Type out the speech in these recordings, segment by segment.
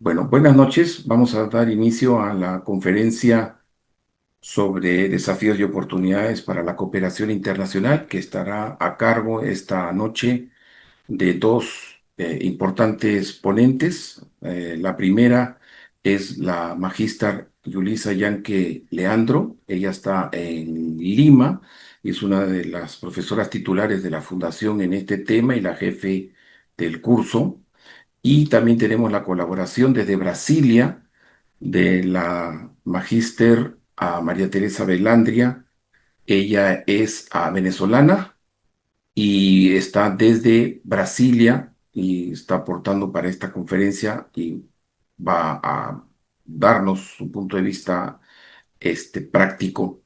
Bueno, buenas noches. Vamos a dar inicio a la conferencia sobre desafíos y oportunidades para la cooperación internacional que estará a cargo esta noche de dos importantes ponentes. La primera es la magíster Yulisa Yanque Leandro. Ella está en Lima y es una de las profesoras titulares de la fundación en este tema y la jefe del curso. Y también tenemos la colaboración desde Brasilia de la magíster María Teresa Velandria. Ella es venezolana y está desde Brasilia y está aportando para esta conferencia y va a darnos su punto de vista práctico.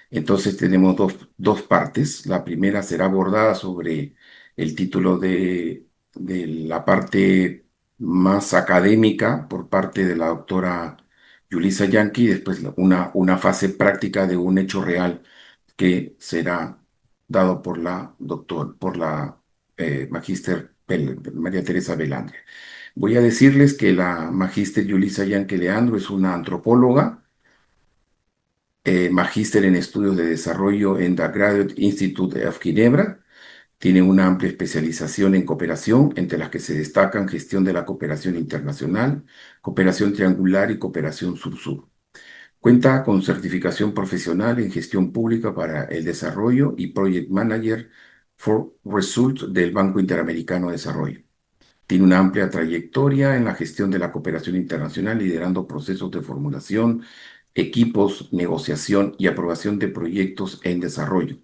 Entonces tenemos dos partes. La primera será abordada sobre el título de la parte más académica por parte de la doctora Yulisa Yanqui, y después una fase práctica de un hecho real que será dado por la magíster María Teresa Velandria. Voy a decirles que la magíster Yulisa Yanqui Leandro es una antropóloga, magíster en estudios de desarrollo en the Graduate Institute of Ginebra. Tiene una amplia especialización en cooperación, entre las que se destacan gestión de la cooperación internacional, cooperación triangular y cooperación sur-sur. Cuenta con certificación profesional en gestión pública para el desarrollo y Project Manager for Result del Banco Interamericano de Desarrollo. Tiene una amplia trayectoria en la gestión de la cooperación internacional, liderando procesos de formulación, equipos, negociación y aprobación de proyectos en desarrollo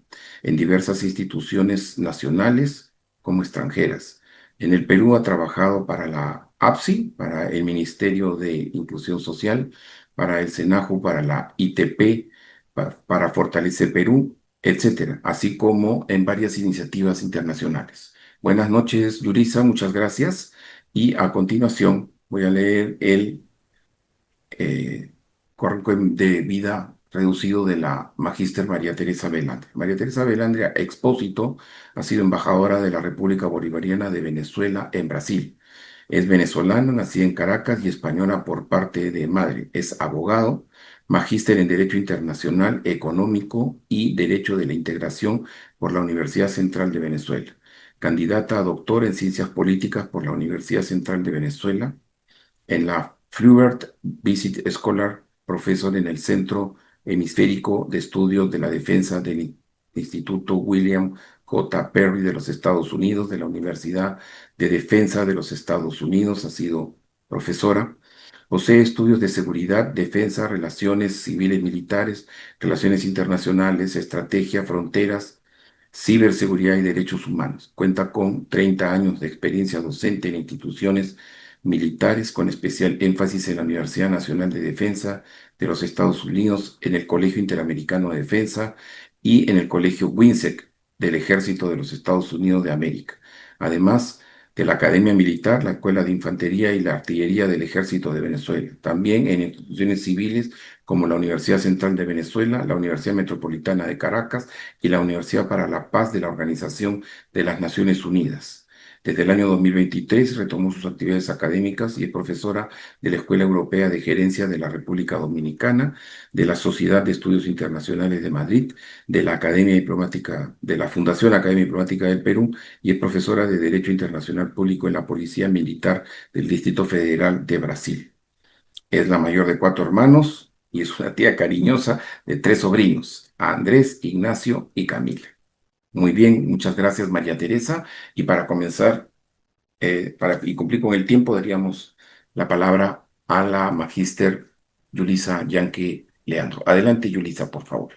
en diversas instituciones nacionales como extranjeras. En el Perú ha trabajado para la APSI, para el Ministerio de Inclusión Social, para el SENAJU, para la ITP, para Fortalece Perú, etcétera, así como en varias iniciativas internacionales. Buenas noches, Yurisa, muchas gracias. Y a continuación voy a leer el currículum de vida reducido de la magíster María Teresa Velandria. María Teresa Velandria Expósito ha sido embajadora de la República Bolivariana de Venezuela en Brasil. Es venezolana, nacida en Caracas y española por parte de madre. Es abogado, magíster en Derecho Internacional, Económico y Derecho de la Integración por la Universidad Central de Venezuela. Candidata a doctor en Ciencias Políticas por la Universidad Central de Venezuela en la Fluert Visit Scholar, profesor en el Centro Hemisférico de Estudios de la Defensa del Instituto William J. Perry de los Estados Unidos, de la Universidad de Defensa de los Estados Unidos, ha sido profesora. Posee estudios de seguridad, defensa, relaciones civiles militares, relaciones internacionales, estrategia, fronteras, ciberseguridad y derechos humanos. Cuenta con 30 años de experiencia docente en instituciones militares, con especial énfasis en la Universidad Nacional de Defensa de los Estados Unidos, en el Colegio Interamericano de Defensa y en el Colegio WINSEC del Ejército de los Estados Unidos de América. Además de la Academia Militar, la Escuela de Infantería y la Artillería del Ejército de Venezuela. También en instituciones civiles como la Universidad Central de Venezuela, la Universidad Metropolitana de Caracas y la Universidad para la Paz de la Organización de las Naciones Unidas. Desde el año 2023 retomó sus actividades académicas y es profesora de la Escuela Europea de Gerencia de la República Dominicana, de la Sociedad de Estudios Internacionales de Madrid, de la Academia Diplomática, de la Fundación Academia Diplomática del Perú y es profesora de Derecho Internacional Público en la Policía Militar del Distrito Federal de Brasil. Es la mayor de 4 hermanos y es una tía cariñosa de 3 sobrinos, Andrés, Ignacio y Camila. Muy bien, muchas gracias María Teresa. Y para comenzar, y cumplir con el tiempo, daríamos la palabra a la magíster Yulisa Yanque Leandro. Adelante, Yulisa, por favor.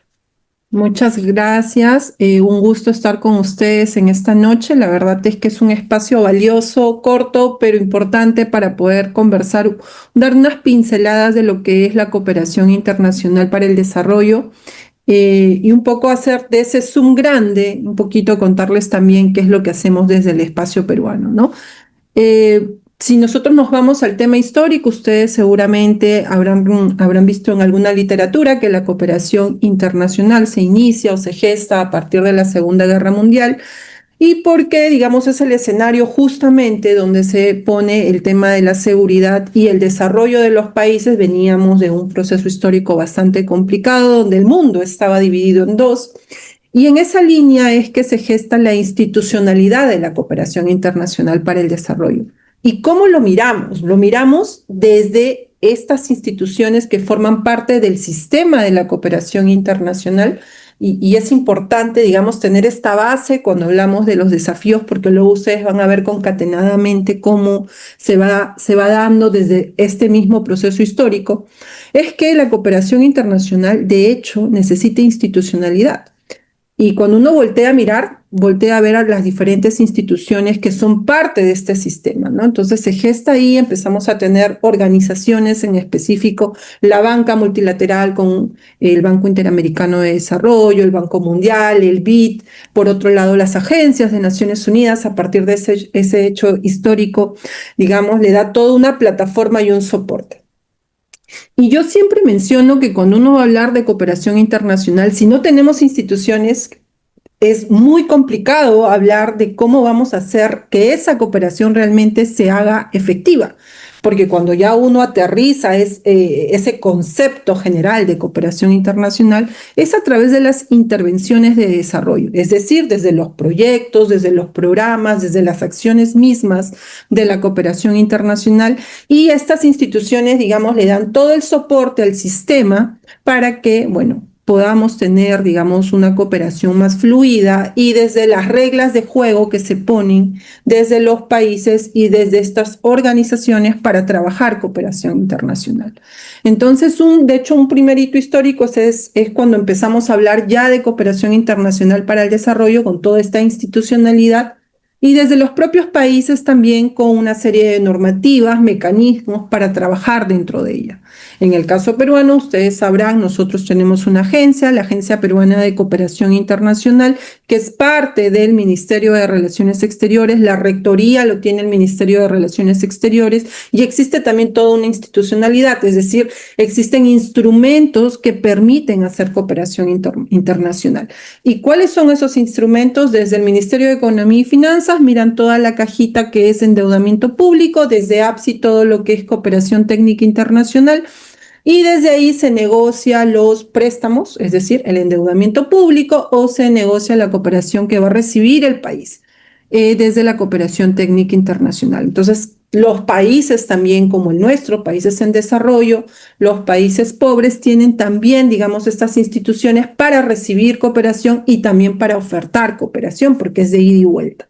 Muchas gracias. Un gusto estar con ustedes en esta noche. La verdad es que es un espacio valioso, corto, pero importante para poder conversar, dar unas pinceladas de lo que es la cooperación internacional para el desarrollo y un poco hacer de ese zoom grande, un poquito contarles también qué es lo que hacemos desde el espacio peruano, ¿no? Si nosotros nos vamos al tema histórico, ustedes seguramente habrán visto en alguna literatura que la cooperación internacional se inicia o se gesta a partir de la Segunda Guerra Mundial y porque, digamos, es el escenario justamente donde se pone el tema de la seguridad y el desarrollo de los países. Veníamos de un proceso histórico bastante complicado, donde el mundo estaba dividido en dos, y en esa línea es que se gesta la institucionalidad de la cooperación internacional para el desarrollo. ¿Y cómo lo miramos? Lo miramos desde estas instituciones que forman parte del sistema de la cooperación internacional, y es importante, digamos, tener esta base cuando hablamos de los desafíos, porque luego ustedes van a ver concatenadamente cómo se va dando desde este mismo proceso histórico. Es que la cooperación internacional, de hecho, necesita institucionalidad. Y cuando uno voltea a mirar, voltea a ver a las diferentes instituciones que son parte de este sistema, ¿no? Entonces se gesta ahí, empezamos a tener organizaciones en específico, la banca multilateral con el Banco Interamericano de Desarrollo, el Banco Mundial, el BID, por otro lado las agencias de Naciones Unidas, a partir de ese hecho histórico, digamos, le da toda una plataforma y un soporte. Y yo siempre menciono que cuando uno va a hablar de cooperación internacional, si no tenemos instituciones, es muy complicado hablar de cómo vamos a hacer que esa cooperación realmente se haga efectiva, porque cuando ya uno aterriza ese concepto general de cooperación internacional, es a través de las intervenciones de desarrollo, es decir, desde los proyectos, desde los programas, desde las acciones mismas de la cooperación internacional, y estas instituciones, digamos, le dan todo el soporte al sistema para que, bueno, podamos tener, digamos, una cooperación más fluida, y desde las reglas de juego que se ponen desde los países y desde estas organizaciones para trabajar cooperación internacional. Entonces, de hecho, un primer hito histórico es cuando empezamos a hablar ya de cooperación internacional para el desarrollo con toda esta institucionalidad, y desde los propios países también con una serie de normativas, mecanismos para trabajar dentro de ella. En el caso peruano, ustedes sabrán, nosotros tenemos una agencia, la Agencia Peruana de Cooperación Internacional, que es parte del Ministerio de Relaciones Exteriores. La rectoría lo tiene el Ministerio de Relaciones Exteriores, y existe también toda una institucionalidad, es decir, existen instrumentos que permiten hacer cooperación internacional. ¿Y cuáles son esos instrumentos? Desde el Ministerio de Economía y Finanzas miran toda la cajita que es endeudamiento público, desde APSI todo lo que es cooperación técnica internacional, y desde ahí se negocia los préstamos, es decir, el endeudamiento público, o se negocia la cooperación que va a recibir el país desde la cooperación técnica internacional. Entonces, los países también, como el nuestro, países en desarrollo, los países pobres, tienen también, digamos, estas instituciones para recibir cooperación y también para ofertar cooperación, porque es de ida y vuelta.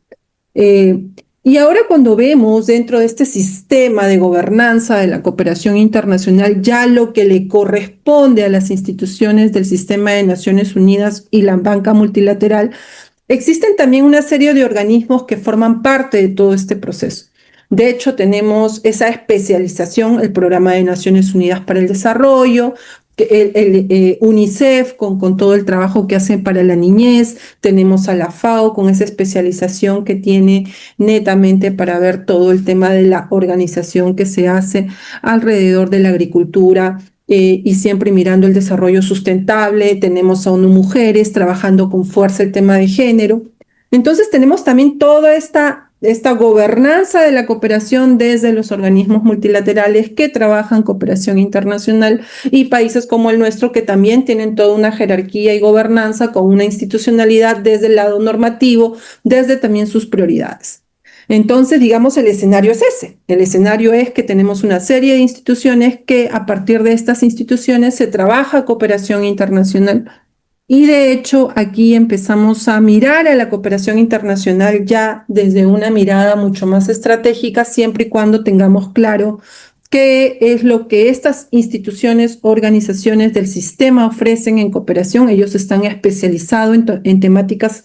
Eh, y ahora cuando vemos dentro de este sistema de gobernanza de la cooperación internacional ya lo que le corresponde a las instituciones del sistema de Naciones Unidas y la banca multilateral, existen también una serie de organismos que forman parte de todo este proceso. De hecho, tenemos esa especialización, el Programa de Naciones Unidas para el Desarrollo, UNICEF con todo el trabajo que hace para la niñez, tenemos a la FAO con esa especialización que tiene netamente para ver todo el tema de la organización que se hace alrededor de la agricultura, y siempre mirando el desarrollo sustentable. Tenemos a ONU Mujeres trabajando con fuerza el tema de género. Entonces tenemos también toda esta gobernanza de la cooperación desde los organismos multilaterales que trabajan cooperación internacional, y países como el nuestro que también tienen toda una jerarquía y gobernanza con una institucionalidad desde el lado normativo, desde también sus prioridades. Entonces, digamos, el escenario es ese. El escenario es que tenemos una serie de instituciones que a partir de estas instituciones se trabaja cooperación internacional. Y de hecho, aquí empezamos a mirar a la cooperación internacional ya desde una mirada mucho más estratégica, siempre y cuando tengamos claro qué es lo que estas instituciones, organizaciones del sistema ofrecen en cooperación. Ellos están especializados en temáticas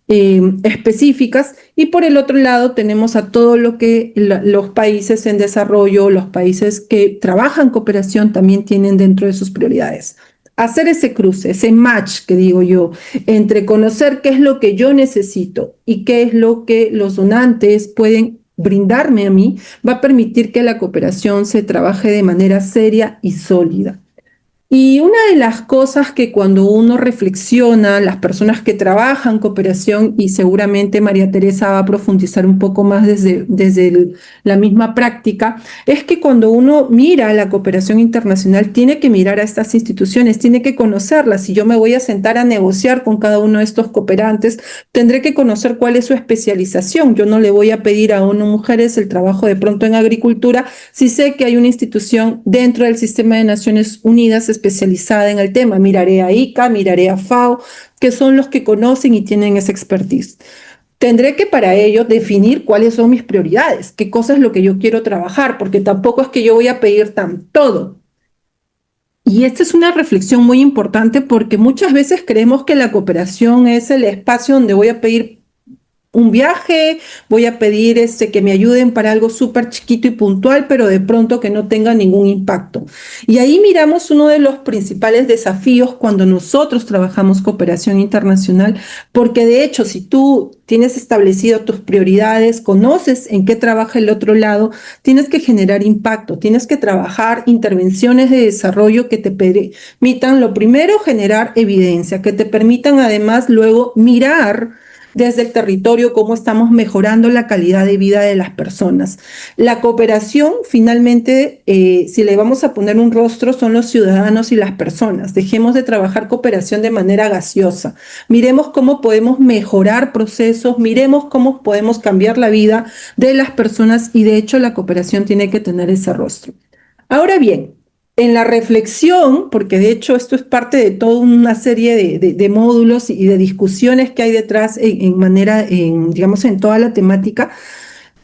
específicas, y por el otro lado tenemos a todo lo que los países en desarrollo, los países que trabajan cooperación también tienen dentro de sus prioridades. Hacer ese cruce, ese match que digo yo, entre conocer qué es lo que yo necesito y qué es lo que los donantes pueden brindarme a mí, va a permitir que la cooperación se trabaje de manera seria y sólida. Y una de las cosas que cuando uno reflexiona, las personas que trabajan cooperación, y seguramente María Teresa va a profundizar un poco más la misma práctica, es que cuando uno mira la cooperación internacional, tiene que mirar a estas instituciones, tiene que conocerlas. Si yo me voy a sentar a negociar con cada uno de estos cooperantes, tendré que conocer cuál es su especialización. Yo no le voy a pedir a una mujer el trabajo de pronto en agricultura si sé que hay una institución dentro del sistema de Naciones Unidas especializada en el tema. Miraré a ICA, miraré a FAO, que son los que conocen y tienen esa expertise. Tendré que para ello definir cuáles son mis prioridades, qué cosa es lo que yo quiero trabajar, porque tampoco es que yo voy a pedir tan todo. Y esta es una reflexión muy importante porque muchas veces creemos que la cooperación es el espacio donde voy a pedir un viaje, voy a pedir que me ayuden para algo súper chiquito y puntual, pero de pronto que no tenga ningún impacto. Y ahí miramos uno de los principales desafíos cuando nosotros trabajamos cooperación internacional, porque de hecho, si tú tienes establecido tus prioridades, conoces en qué trabaja el otro lado, tienes que generar impacto, tienes que trabajar intervenciones de desarrollo que te permitan, lo primero, generar evidencia, que te permitan además luego mirar desde el territorio cómo estamos mejorando la calidad de vida de las personas. La cooperación, finalmente, si le vamos a poner un rostro, son los ciudadanos y las personas. Dejemos de trabajar cooperación de manera gaseosa. Miremos cómo podemos mejorar procesos, miremos cómo podemos cambiar la vida de las personas y de hecho la cooperación tiene que tener ese rostro. Ahora bien, en la reflexión, porque de hecho esto es parte de toda una serie de módulos y de discusiones que hay detrás digamos, en toda la temática,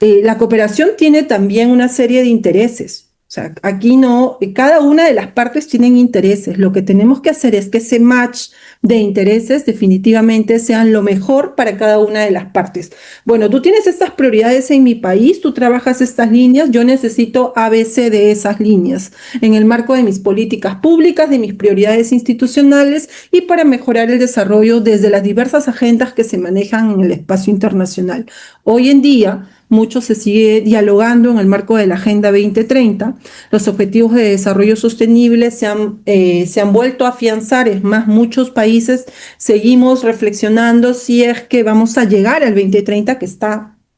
la cooperación tiene también una serie de intereses. O sea, aquí no, cada una de las partes tienen intereses. Lo que tenemos que hacer es que ese match de intereses definitivamente sean lo mejor para cada una de las partes. Bueno, tú tienes estas prioridades en mi país, tú trabajas estas líneas, yo necesito ABC de esas líneas en el marco de mis políticas públicas, de mis prioridades institucionales y para mejorar el desarrollo desde las diversas agendas que se manejan en el espacio internacional. Hoy en día, mucho se sigue dialogando en el marco de la Agenda 2030. Los objetivos de desarrollo sostenible se han vuelto a afianzar. Es más, muchos países seguimos reflexionando si es que vamos a llegar al 2030,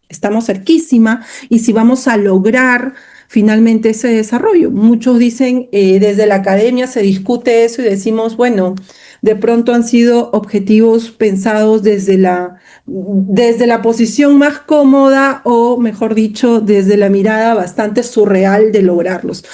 estamos cerquísima, y si vamos a lograr finalmente ese desarrollo. Muchos dicen, desde la academia se discute eso y decimos, bueno, de pronto han sido objetivos pensados desde la posición más cómoda o, mejor dicho, desde la mirada bastante surreal de lograrlos.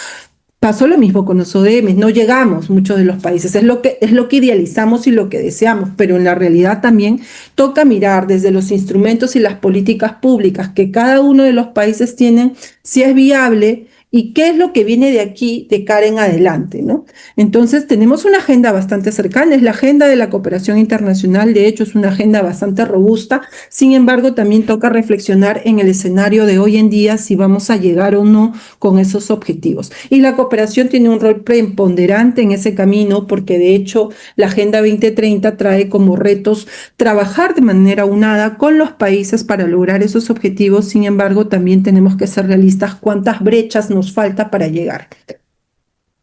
Pasó lo mismo con los ODM, no llegamos muchos de los países, es lo que idealizamos y lo que deseamos, pero en la realidad también toca mirar desde los instrumentos y las políticas públicas que cada uno de los países tienen, si es viable y qué es lo que viene de aquí de cara en adelante, ¿no? Entonces tenemos una agenda bastante cercana, es la agenda de la cooperación internacional, de hecho es una agenda bastante robusta, sin embargo también toca reflexionar en el escenario de hoy en día si vamos a llegar o no con esos objetivos. Y la cooperación tiene un rol preponderante en ese camino porque de hecho la Agenda 2030 trae como retos trabajar de manera unada con los países para lograr esos objetivos, sin embargo también tenemos que ser realistas cuántas brechas nos falta para llegar.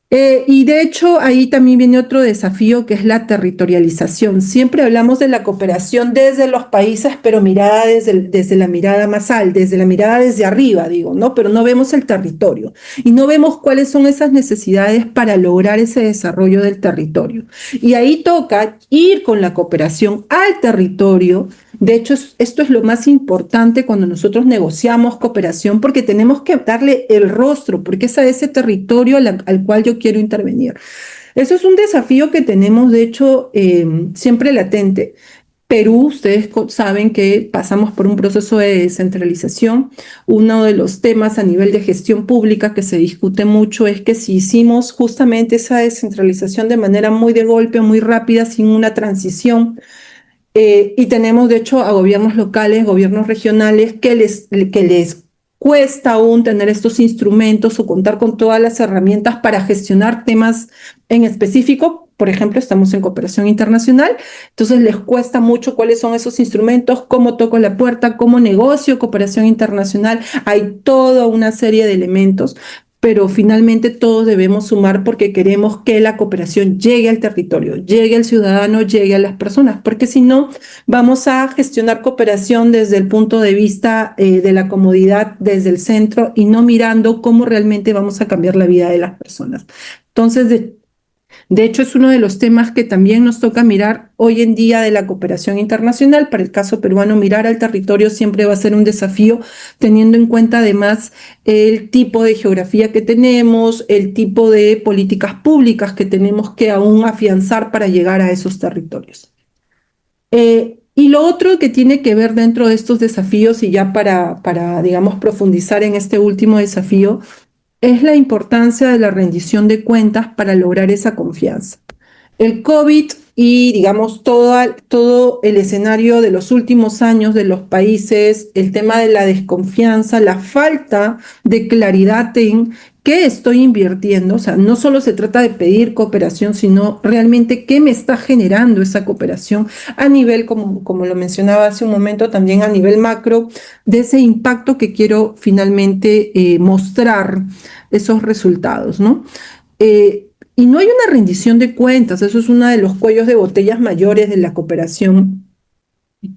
Y de hecho, ahí también viene otro desafío que es la territorialización. Siempre hablamos de la cooperación desde los países, pero mirada desde la mirada más alta, desde la mirada desde arriba, digo, ¿no? Pero no vemos el territorio y no vemos cuáles son esas necesidades para lograr ese desarrollo del territorio. Y ahí toca ir con la cooperación al territorio. De hecho, esto es lo más importante cuando nosotros negociamos cooperación, porque tenemos que darle el rostro, porque es a ese territorio al cual yo quiero intervenir. Eso es un desafío que tenemos, de hecho, siempre latente. Perú, ustedes saben que pasamos por un proceso de descentralización. Uno de los temas a nivel de gestión pública que se discute mucho es que si hicimos justamente esa descentralización de manera muy de golpe, muy rápida, sin una transición, y tenemos, de hecho, a gobiernos locales, gobiernos regionales, que les cuesta aún tener estos instrumentos o contar con todas las herramientas para gestionar temas en específico. Por ejemplo, estamos en cooperación internacional, entonces les cuesta mucho cuáles son esos instrumentos, cómo toco la puerta, cómo negocio cooperación internacional. Hay toda una serie de elementos, pero finalmente todos debemos sumar porque queremos que la cooperación llegue al territorio, llegue al ciudadano, llegue a las personas, porque si no, vamos a gestionar cooperación desde el punto de vista de la comodidad, desde el centro, y no mirando cómo realmente vamos a cambiar la vida de las personas. Entonces, de hecho, es uno de los temas que también nos toca mirar hoy en día de la cooperación internacional. Para el caso peruano, mirar al territorio siempre va a ser un desafío, teniendo en cuenta además el tipo de geografía que tenemos, el tipo de políticas públicas que tenemos que aún afianzar para llegar a esos territorios. Y lo otro que tiene que ver dentro de estos desafíos, y ya digamos, profundizar en este último desafío, es la importancia de la rendición de cuentas para lograr esa confianza. El COVID y, digamos, todo el escenario de los últimos años de los países, el tema de la desconfianza, la falta de claridad en qué estoy invirtiendo, o sea, no solo se trata de pedir cooperación, sino realmente qué me está generando esa cooperación a nivel, como lo mencionaba hace un momento, también a nivel macro, de ese impacto que quiero finalmente mostrar esos resultados, ¿no? Y no hay una rendición de cuentas, eso es uno de los cuellos de botellas mayores de la cooperación.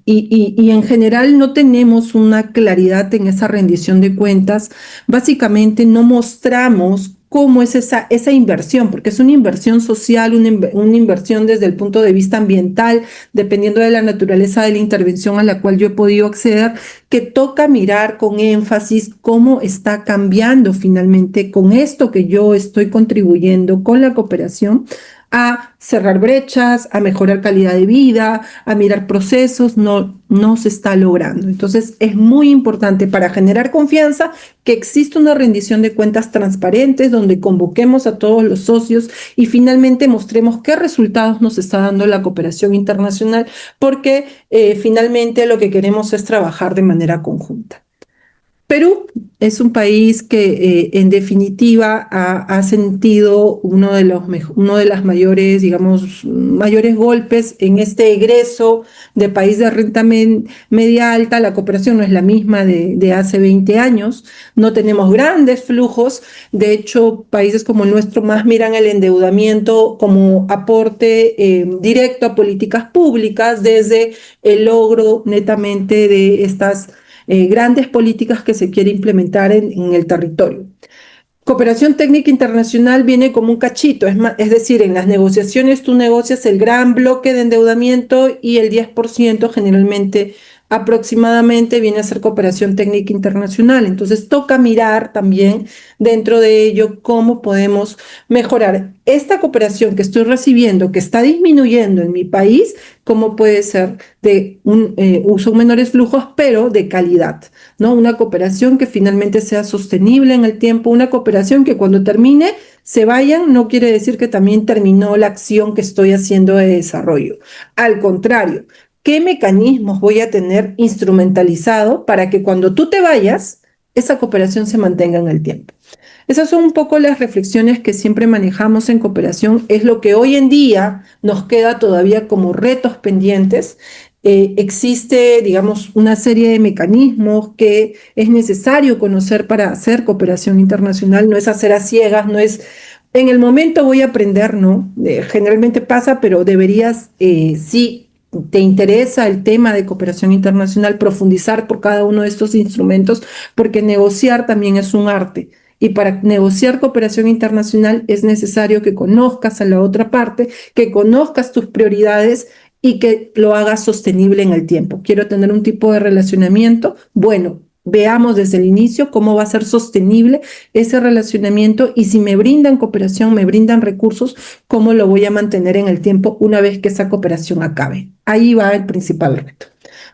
Y en general no tenemos una claridad en esa rendición de cuentas. Básicamente no mostramos cómo es esa inversión, porque es una inversión social, una inversión desde el punto de vista ambiental, dependiendo de la naturaleza de la intervención a la cual yo he podido acceder, que toca mirar con énfasis cómo está cambiando finalmente con esto que yo estoy contribuyendo con la cooperación a cerrar brechas, a mejorar calidad de vida, a mirar procesos, no se está logrando. Entonces es muy importante para generar confianza que exista una rendición de cuentas transparentes donde convoquemos a todos los socios y finalmente mostremos qué resultados nos está dando la cooperación internacional, porque finalmente lo que queremos es trabajar de manera conjunta. Perú es un país que en definitiva ha sentido uno de las mayores, digamos, mayores golpes en este egreso de país de renta media alta. La cooperación no es la misma de hace 20 años, no tenemos grandes flujos. De hecho, países como el nuestro más miran el endeudamiento como aporte directo a políticas públicas desde el logro netamente de estas grandes políticas que se quiere implementar en el territorio. Cooperación técnica internacional viene como un cachito, es decir, en las negociaciones tú negocias el gran bloque de endeudamiento y el 10% generalmente aproximadamente viene a ser cooperación técnica internacional. Entonces toca mirar también dentro de ello cómo podemos mejorar esta cooperación que estoy recibiendo, que está disminuyendo en mi país, cómo puede ser de un uso menores flujos, pero de calidad, ¿no? Una cooperación que finalmente sea sostenible en el tiempo, una cooperación que cuando termine se vayan, no quiere decir que también terminó la acción que estoy haciendo de desarrollo. Al contrario, ¿qué mecanismos voy a tener instrumentalizado para que cuando tú te vayas, esa cooperación se mantenga en el tiempo? Esas son un poco las reflexiones que siempre manejamos en cooperación. Es lo que hoy en día nos queda todavía como retos pendientes. Existe, digamos, una serie de mecanismos que es necesario conocer para hacer cooperación internacional. No es hacer a ciegas, no es en el momento voy a aprender, ¿no? Generalmente pasa, pero deberías, sí te interesa el tema de cooperación internacional, profundizar por cada uno de estos instrumentos, porque negociar también es un arte. Y para negociar cooperación internacional es necesario que conozcas a la otra parte, que conozcas tus prioridades y que lo hagas sostenible en el tiempo. Quiero tener un tipo de relacionamiento. Bueno, veamos desde el inicio cómo va a ser sostenible ese relacionamiento y si me brindan cooperación, me brindan recursos, cómo lo voy a mantener en el tiempo una vez que esa cooperación acabe. Ahí va el principal reto.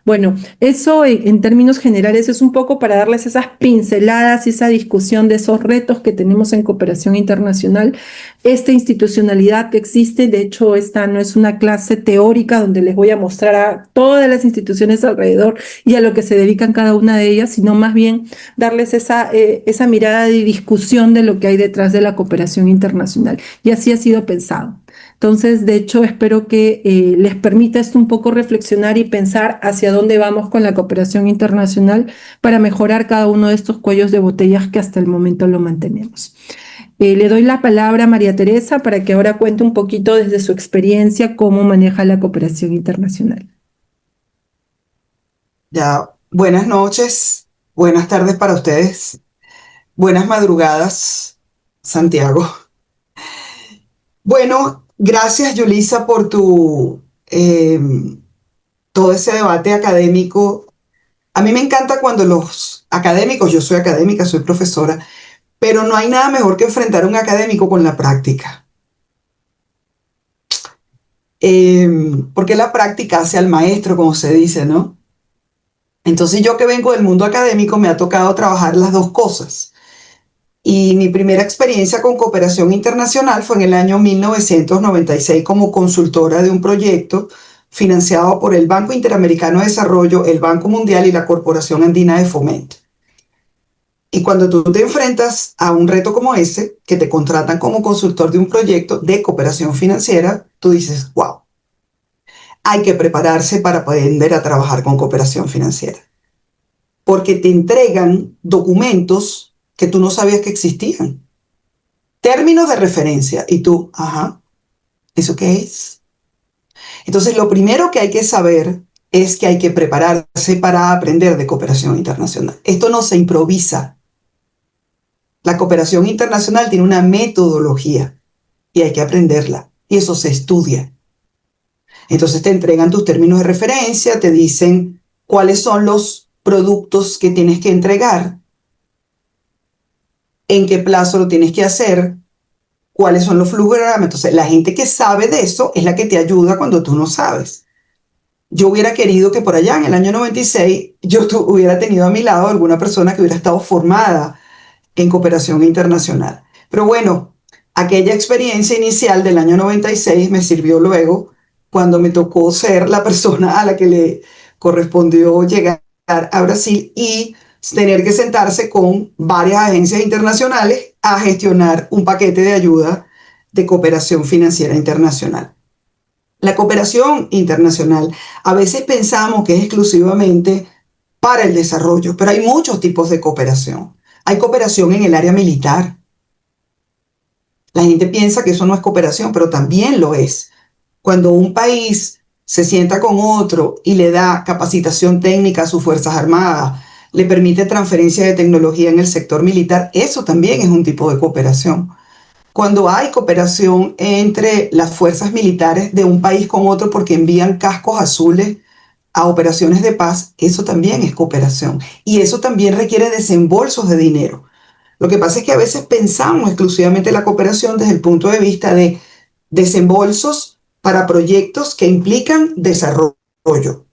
Bueno, eso en términos generales es un poco para darles esas pinceladas y esa discusión de esos retos que tenemos en cooperación internacional, esta institucionalidad que existe. De hecho, esta no es una clase teórica donde les voy a mostrar a todas las instituciones alrededor y a lo que se dedican cada una de ellas, sino más bien darles esa mirada de discusión de lo que hay detrás de la cooperación internacional. Y así ha sido pensado. Entonces, de hecho, espero que les permita esto un poco reflexionar y pensar hacia dónde vamos con la cooperación internacional para mejorar cada uno de estos cuellos de botellas que hasta el momento lo mantenemos. Le doy la palabra a María Teresa para que ahora cuente un poquito desde su experiencia cómo maneja la cooperación internacional. Ya, buenas noches, buenas tardes para ustedes, buenas madrugadas, Santiago. Bueno, gracias, Yulisa, por todo ese debate académico. A mí me encanta cuando los académicos, yo soy académica, soy profesora, pero no hay nada mejor que enfrentar a un académico con la práctica. Porque la práctica hace al maestro, como se dice, ¿no? Entonces yo que vengo del mundo académico me ha tocado trabajar las dos cosas. Y mi primera experiencia con cooperación internacional fue en el año 1996 como consultora de un proyecto financiado por el Banco Interamericano de Desarrollo, el Banco Mundial y la Corporación Andina de Fomento. Y cuando tú te enfrentas a un reto como ese, que te contratan como consultor de un proyecto de cooperación financiera, tú dices, wow, hay que prepararse para aprender a trabajar con cooperación financiera. Porque te entregan documentos que tú no sabías que existían. Términos de referencia. Y tú, ajá, ¿eso qué es? Entonces, lo primero que hay que saber es que hay que prepararse para aprender de cooperación internacional. Esto no se improvisa. La cooperación internacional tiene una metodología y hay que aprenderla. Y eso se estudia. Entonces te entregan tus términos de referencia, te dicen cuáles son los productos que tienes que entregar, en qué plazo lo tienes que hacer, cuáles son los flujogramas. Entonces, la gente que sabe de eso es la que te ayuda cuando tú no sabes. Yo hubiera querido que por allá en el año 96 yo hubiera tenido a mi lado alguna persona que hubiera estado formada en cooperación internacional. Pero bueno, aquella experiencia inicial del año 96 me sirvió luego cuando me tocó ser la persona a la que le correspondió llegar a Brasil y tener que sentarse con varias agencias internacionales a gestionar un paquete de ayuda de cooperación financiera internacional. La cooperación internacional a veces pensamos que es exclusivamente para el desarrollo, pero hay muchos tipos de cooperación. Hay cooperación en el área militar. La gente piensa que eso no es cooperación, pero también lo es. Cuando un país se sienta con otro y le da capacitación técnica a sus Fuerzas Armadas, le permite transferencia de tecnología en el sector militar, eso también es un tipo de cooperación. Cuando hay cooperación entre las fuerzas militares de un país con otro porque envían cascos azules a operaciones de paz, eso también es cooperación. Y eso también requiere desembolsos de dinero. Lo que pasa es que a veces pensamos exclusivamente la cooperación desde el punto de vista de desembolsos para proyectos que implican desarrollo.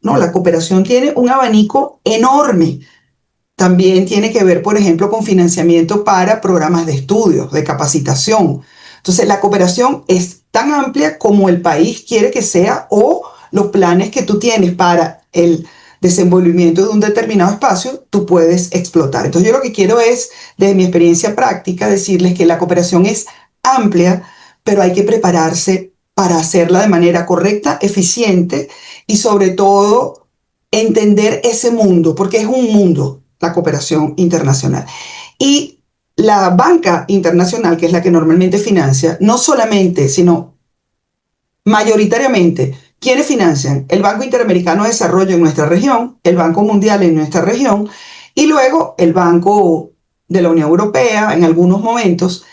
No, la cooperación tiene un abanico enorme. También tiene que ver, por ejemplo, con financiamiento para programas de estudios, de capacitación. Entonces, la cooperación es tan amplia como el país quiere que sea o los planes que tú tienes para el desenvolvimiento de un determinado espacio, tú puedes explotar. Entonces, yo lo que quiero es, desde mi experiencia práctica, decirles que la cooperación es amplia, pero hay que prepararse para hacerla de manera correcta, eficiente y sobre todo entender ese mundo, porque es un mundo, la cooperación internacional. Y la banca internacional, que es la que normalmente financia, no solamente, sino mayoritariamente, ¿quiénes financian? El Banco Interamericano de Desarrollo en nuestra región, el Banco Mundial en nuestra región, y luego el Banco de la Unión Europea en algunos momentos.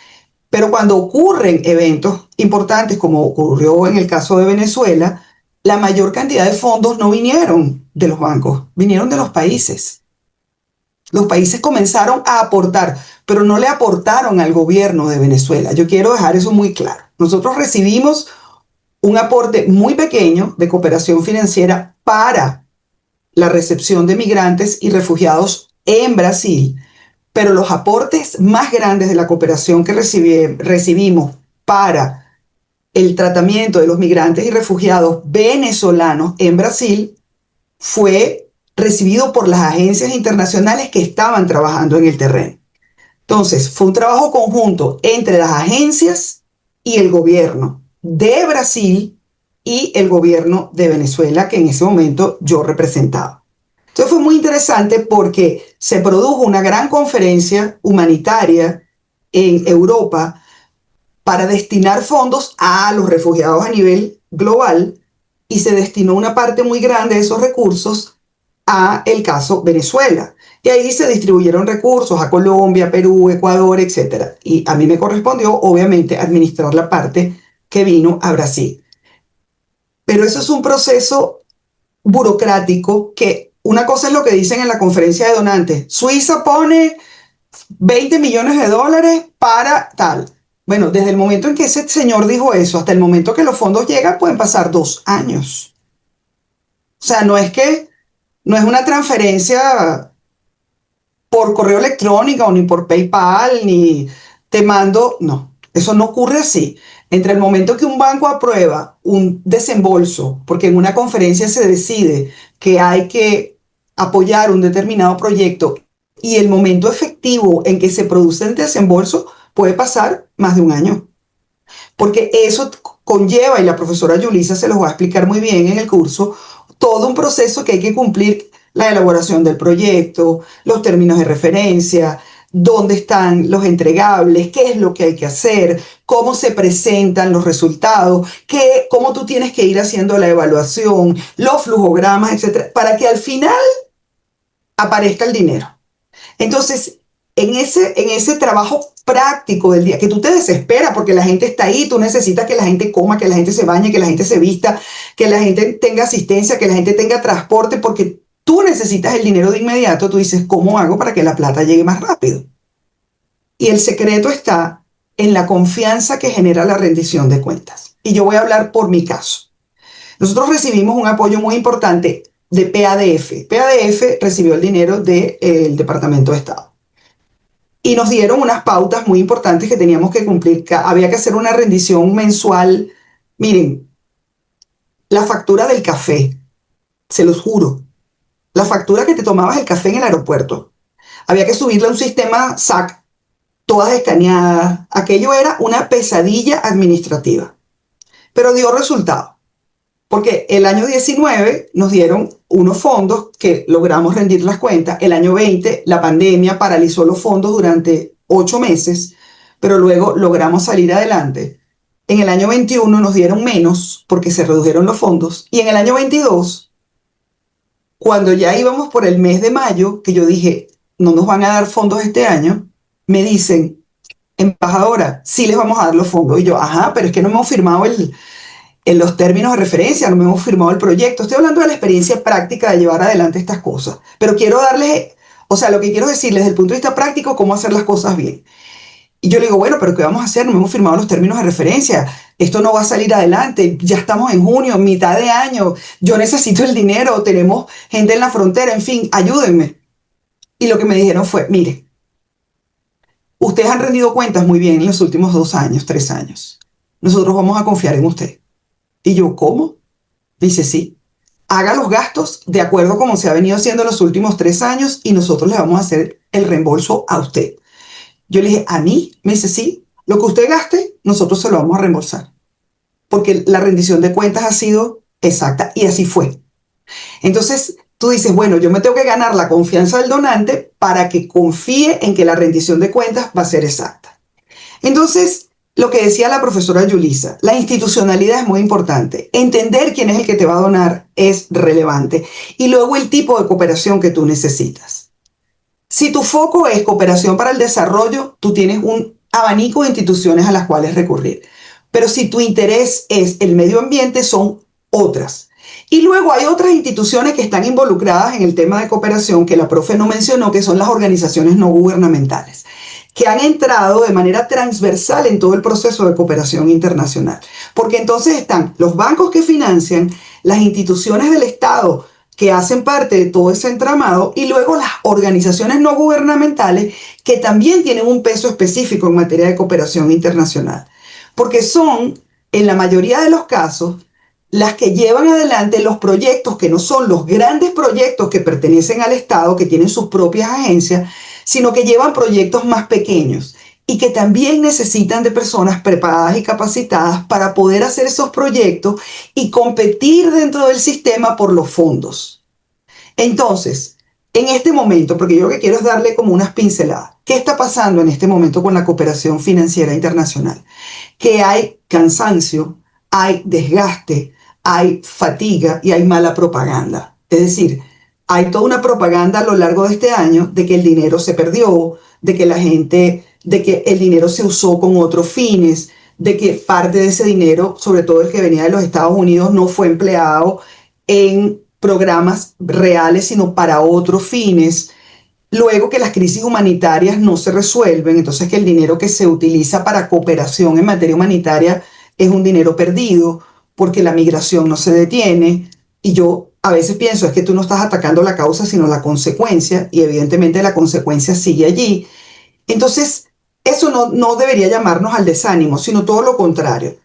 Pero cuando ocurren eventos importantes, como ocurrió en el caso de Venezuela, la mayor cantidad de fondos no vinieron de los bancos, vinieron de los países. Los países comenzaron a aportar, pero no le aportaron al gobierno de Venezuela. Yo quiero dejar eso muy claro. Nosotros recibimos un aporte muy pequeño de cooperación financiera para la recepción de migrantes y refugiados en Brasil, pero los aportes más grandes de la cooperación que recibimos para el tratamiento de los migrantes y refugiados venezolanos en Brasil fue recibido por las agencias internacionales que estaban trabajando en el terreno. Entonces, fue un trabajo conjunto entre las agencias y el gobierno. de Brasil y el gobierno de Venezuela, que en ese momento yo representaba. Entonces fue muy interesante porque se produjo una gran conferencia humanitaria en Europa para destinar fondos a los refugiados a nivel global, y se destinó una parte muy grande de esos recursos a el caso Venezuela. Y ahí se distribuyeron recursos a Colombia, Perú, Ecuador, etc. Y a mí me correspondió, obviamente, administrar la parte que vino a Brasil. Pero eso es un proceso burocrático que una cosa es lo que dicen en la conferencia de donantes. Suiza pone 20 millones de dólares para tal. Bueno, desde el momento en que ese señor dijo eso hasta el momento que los fondos llegan pueden pasar 2 años. O sea, no es una transferencia por correo electrónico, ni por PayPal, ni te mando, no, eso no ocurre así. Entre el momento que un banco aprueba un desembolso, porque en una conferencia se decide que hay que apoyar un determinado proyecto, y el momento efectivo en que se produce el desembolso, puede pasar más de un año. Porque eso conlleva, y la profesora Yulisa se los va a explicar muy bien en el curso, todo un proceso que hay que cumplir: la elaboración del proyecto, los términos de referencia, dónde están los entregables, qué es lo que hay que hacer, cómo se presentan los resultados, cómo tú tienes que ir haciendo la evaluación, los flujogramas, etcétera, para que al final aparezca el dinero. Entonces, en ese trabajo práctico del día, que tú te desesperas porque la gente está ahí, tú necesitas que la gente coma, que la gente se bañe, que la gente se vista, que la gente tenga asistencia, que la gente tenga transporte, porque tú necesitas el dinero de inmediato. Tú dices, ¿cómo hago para que la plata llegue más rápido? Y el secreto está en la confianza que genera la rendición de cuentas. Y yo voy a hablar por mi caso. Nosotros recibimos un apoyo muy importante de PADF. PADF recibió el dinero del Departamento de Estado. Y nos dieron unas pautas muy importantes que teníamos que cumplir. Había que hacer una rendición mensual. Miren, la factura del café, se los juro, la factura que te tomabas el café en el aeropuerto, había que subirla a un sistema SAC, todas escaneadas. Aquello era una pesadilla administrativa, pero dio resultado. Porque el año 19 nos dieron unos fondos que logramos rendir las cuentas. El año 20 la pandemia paralizó los fondos durante 8 meses, pero luego logramos salir adelante. En el año 21 nos dieron menos porque se redujeron los fondos. Y en el año 22, cuando ya íbamos por el mes de mayo, que yo dije, no nos van a dar fondos este año, me dicen, embajadora, sí les vamos a dar los fondos. Y yo, ajá, pero es que no hemos firmado en los términos de referencia, no hemos firmado el proyecto. Estoy hablando de la experiencia práctica de llevar adelante estas cosas, pero quiero darles, o sea, lo que quiero decirles desde el punto de vista práctico, cómo hacer las cosas bien. Y yo le digo, bueno, pero ¿qué vamos a hacer? No hemos firmado los términos de referencia, esto no va a salir adelante, ya estamos en junio, mitad de año, yo necesito el dinero, tenemos gente en la frontera, en fin, ayúdenme. Y lo que me dijeron fue, mire, ustedes han rendido cuentas muy bien en los últimos 2 años, 3 años. Nosotros vamos a confiar en usted. Y yo, ¿cómo? Dice, sí, haga los gastos de acuerdo como se ha venido haciendo los últimos 3 años y nosotros le vamos a hacer el reembolso a usted. Yo le dije, ¿a mí? Me dice, sí, lo que usted gaste, nosotros se lo vamos a reembolsar. Porque la rendición de cuentas ha sido exacta, y así fue. Entonces, tú dices, bueno, yo me tengo que ganar la confianza del donante para que confíe en que la rendición de cuentas va a ser exacta. Entonces, lo que decía la profesora Yulisa, la institucionalidad es muy importante. Entender quién es el que te va a donar es relevante. Y luego el tipo de cooperación que tú necesitas. Si tu foco es cooperación para el desarrollo, tú tienes un abanico de instituciones a las cuales recurrir. Pero si tu interés es el medio ambiente, son otras. Y luego hay otras instituciones que están involucradas en el tema de cooperación que la profe no mencionó, que son las organizaciones no gubernamentales, que han entrado de manera transversal en todo el proceso de cooperación internacional. Porque entonces están los bancos que financian, las instituciones del Estado que hacen parte de todo ese entramado, y luego las organizaciones no gubernamentales que también tienen un peso específico en materia de cooperación internacional. Porque son, en la mayoría de los casos, las que llevan adelante los proyectos que no son los grandes proyectos que pertenecen al Estado, que tienen sus propias agencias, sino que llevan proyectos más pequeños. y que también necesitan de personas preparadas y capacitadas para poder hacer esos proyectos y competir dentro del sistema por los fondos. Entonces, en este momento, porque yo lo que quiero es darle como unas pinceladas, ¿qué está pasando en este momento con la cooperación financiera internacional? Que hay cansancio, hay desgaste, hay fatiga y hay mala propaganda. Es decir, hay toda una propaganda a lo largo de este año de que el dinero se perdió, de que la gente, de que el dinero se usó con otros fines, de que parte de ese dinero, sobre todo el que venía de los Estados Unidos, no fue empleado en programas reales, sino para otros fines. Luego que las crisis humanitarias no se resuelven, entonces que el dinero que se utiliza para cooperación en materia humanitaria es un dinero perdido porque la migración no se detiene. Y yo a veces pienso, es que tú no estás atacando la causa, sino la consecuencia, y evidentemente la consecuencia sigue allí. Entonces, eso no debería llamarnos al desánimo, sino todo lo contrario.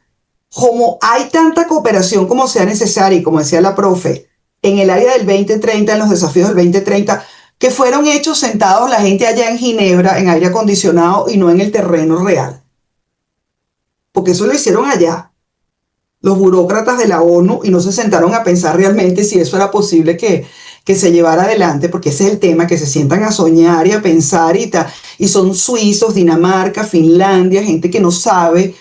Como hay tanta cooperación como sea necesaria, y como decía la profe, en el área del 2030, en los desafíos del 2030, que fueron hechos sentados la gente allá en Ginebra, en aire acondicionado y no en el terreno real. Porque eso lo hicieron allá, los burócratas de la ONU, y no se sentaron a pensar realmente si eso era posible que se llevara adelante, porque ese es el tema, que se sientan a soñar y a pensar y son suizos, Dinamarca, Finlandia, gente que no sabe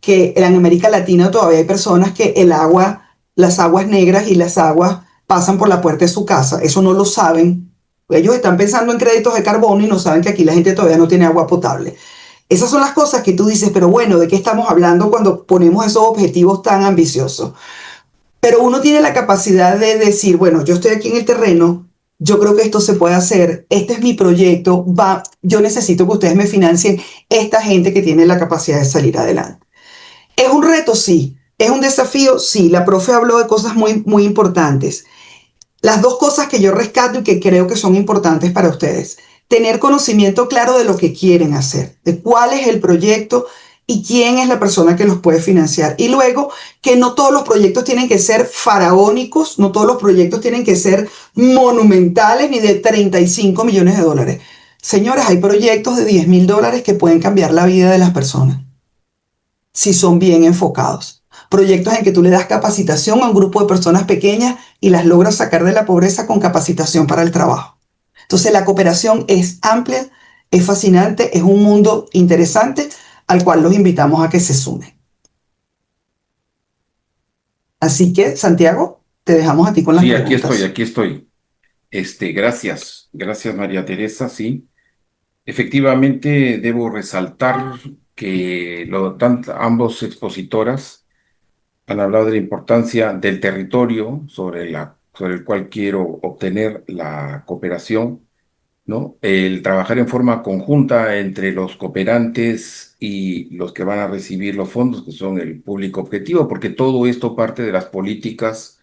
que en América Latina todavía hay personas que el agua, las aguas negras y las aguas pasan por la puerta de su casa. Eso no lo saben. Ellos están pensando en créditos de carbono y no saben que aquí la gente todavía no tiene agua potable. Esas son las cosas que tú dices, pero bueno, ¿de qué estamos hablando cuando ponemos esos objetivos tan ambiciosos? Pero uno tiene la capacidad de decir, bueno, yo estoy aquí en el terreno, yo creo que esto se puede hacer, este es mi proyecto, yo necesito que ustedes me financien esta gente que tiene la capacidad de salir adelante. Es un reto, sí. Es un desafío, sí. La profe habló de cosas muy, muy importantes. Las dos cosas que yo rescato y que creo que son importantes para ustedes. Tener conocimiento claro de lo que quieren hacer, de cuál es el proyecto y quién es la persona que los puede financiar. Y luego, que no todos los proyectos tienen que ser faraónicos, no todos los proyectos tienen que ser monumentales ni de 35 millones de dólares. Señores, hay proyectos de 10.000 dólares que pueden cambiar la vida de las personas si son bien enfocados. Proyectos en que tú le das capacitación a un grupo de personas pequeñas y las logras sacar de la pobreza con capacitación para el trabajo. Entonces la cooperación es amplia, es fascinante, es un mundo interesante al cual los invitamos a que se sumen. Así que, Santiago, te dejamos a ti con las Sí, preguntas. aquí estoy. Gracias María Teresa, sí. Efectivamente, debo resaltar que ambos expositoras han hablado de la importancia del territorio sobre el cual quiero obtener la cooperación, ¿no? El trabajar en forma conjunta entre los cooperantes y los que van a recibir los fondos, que son el público objetivo, porque todo esto parte de las políticas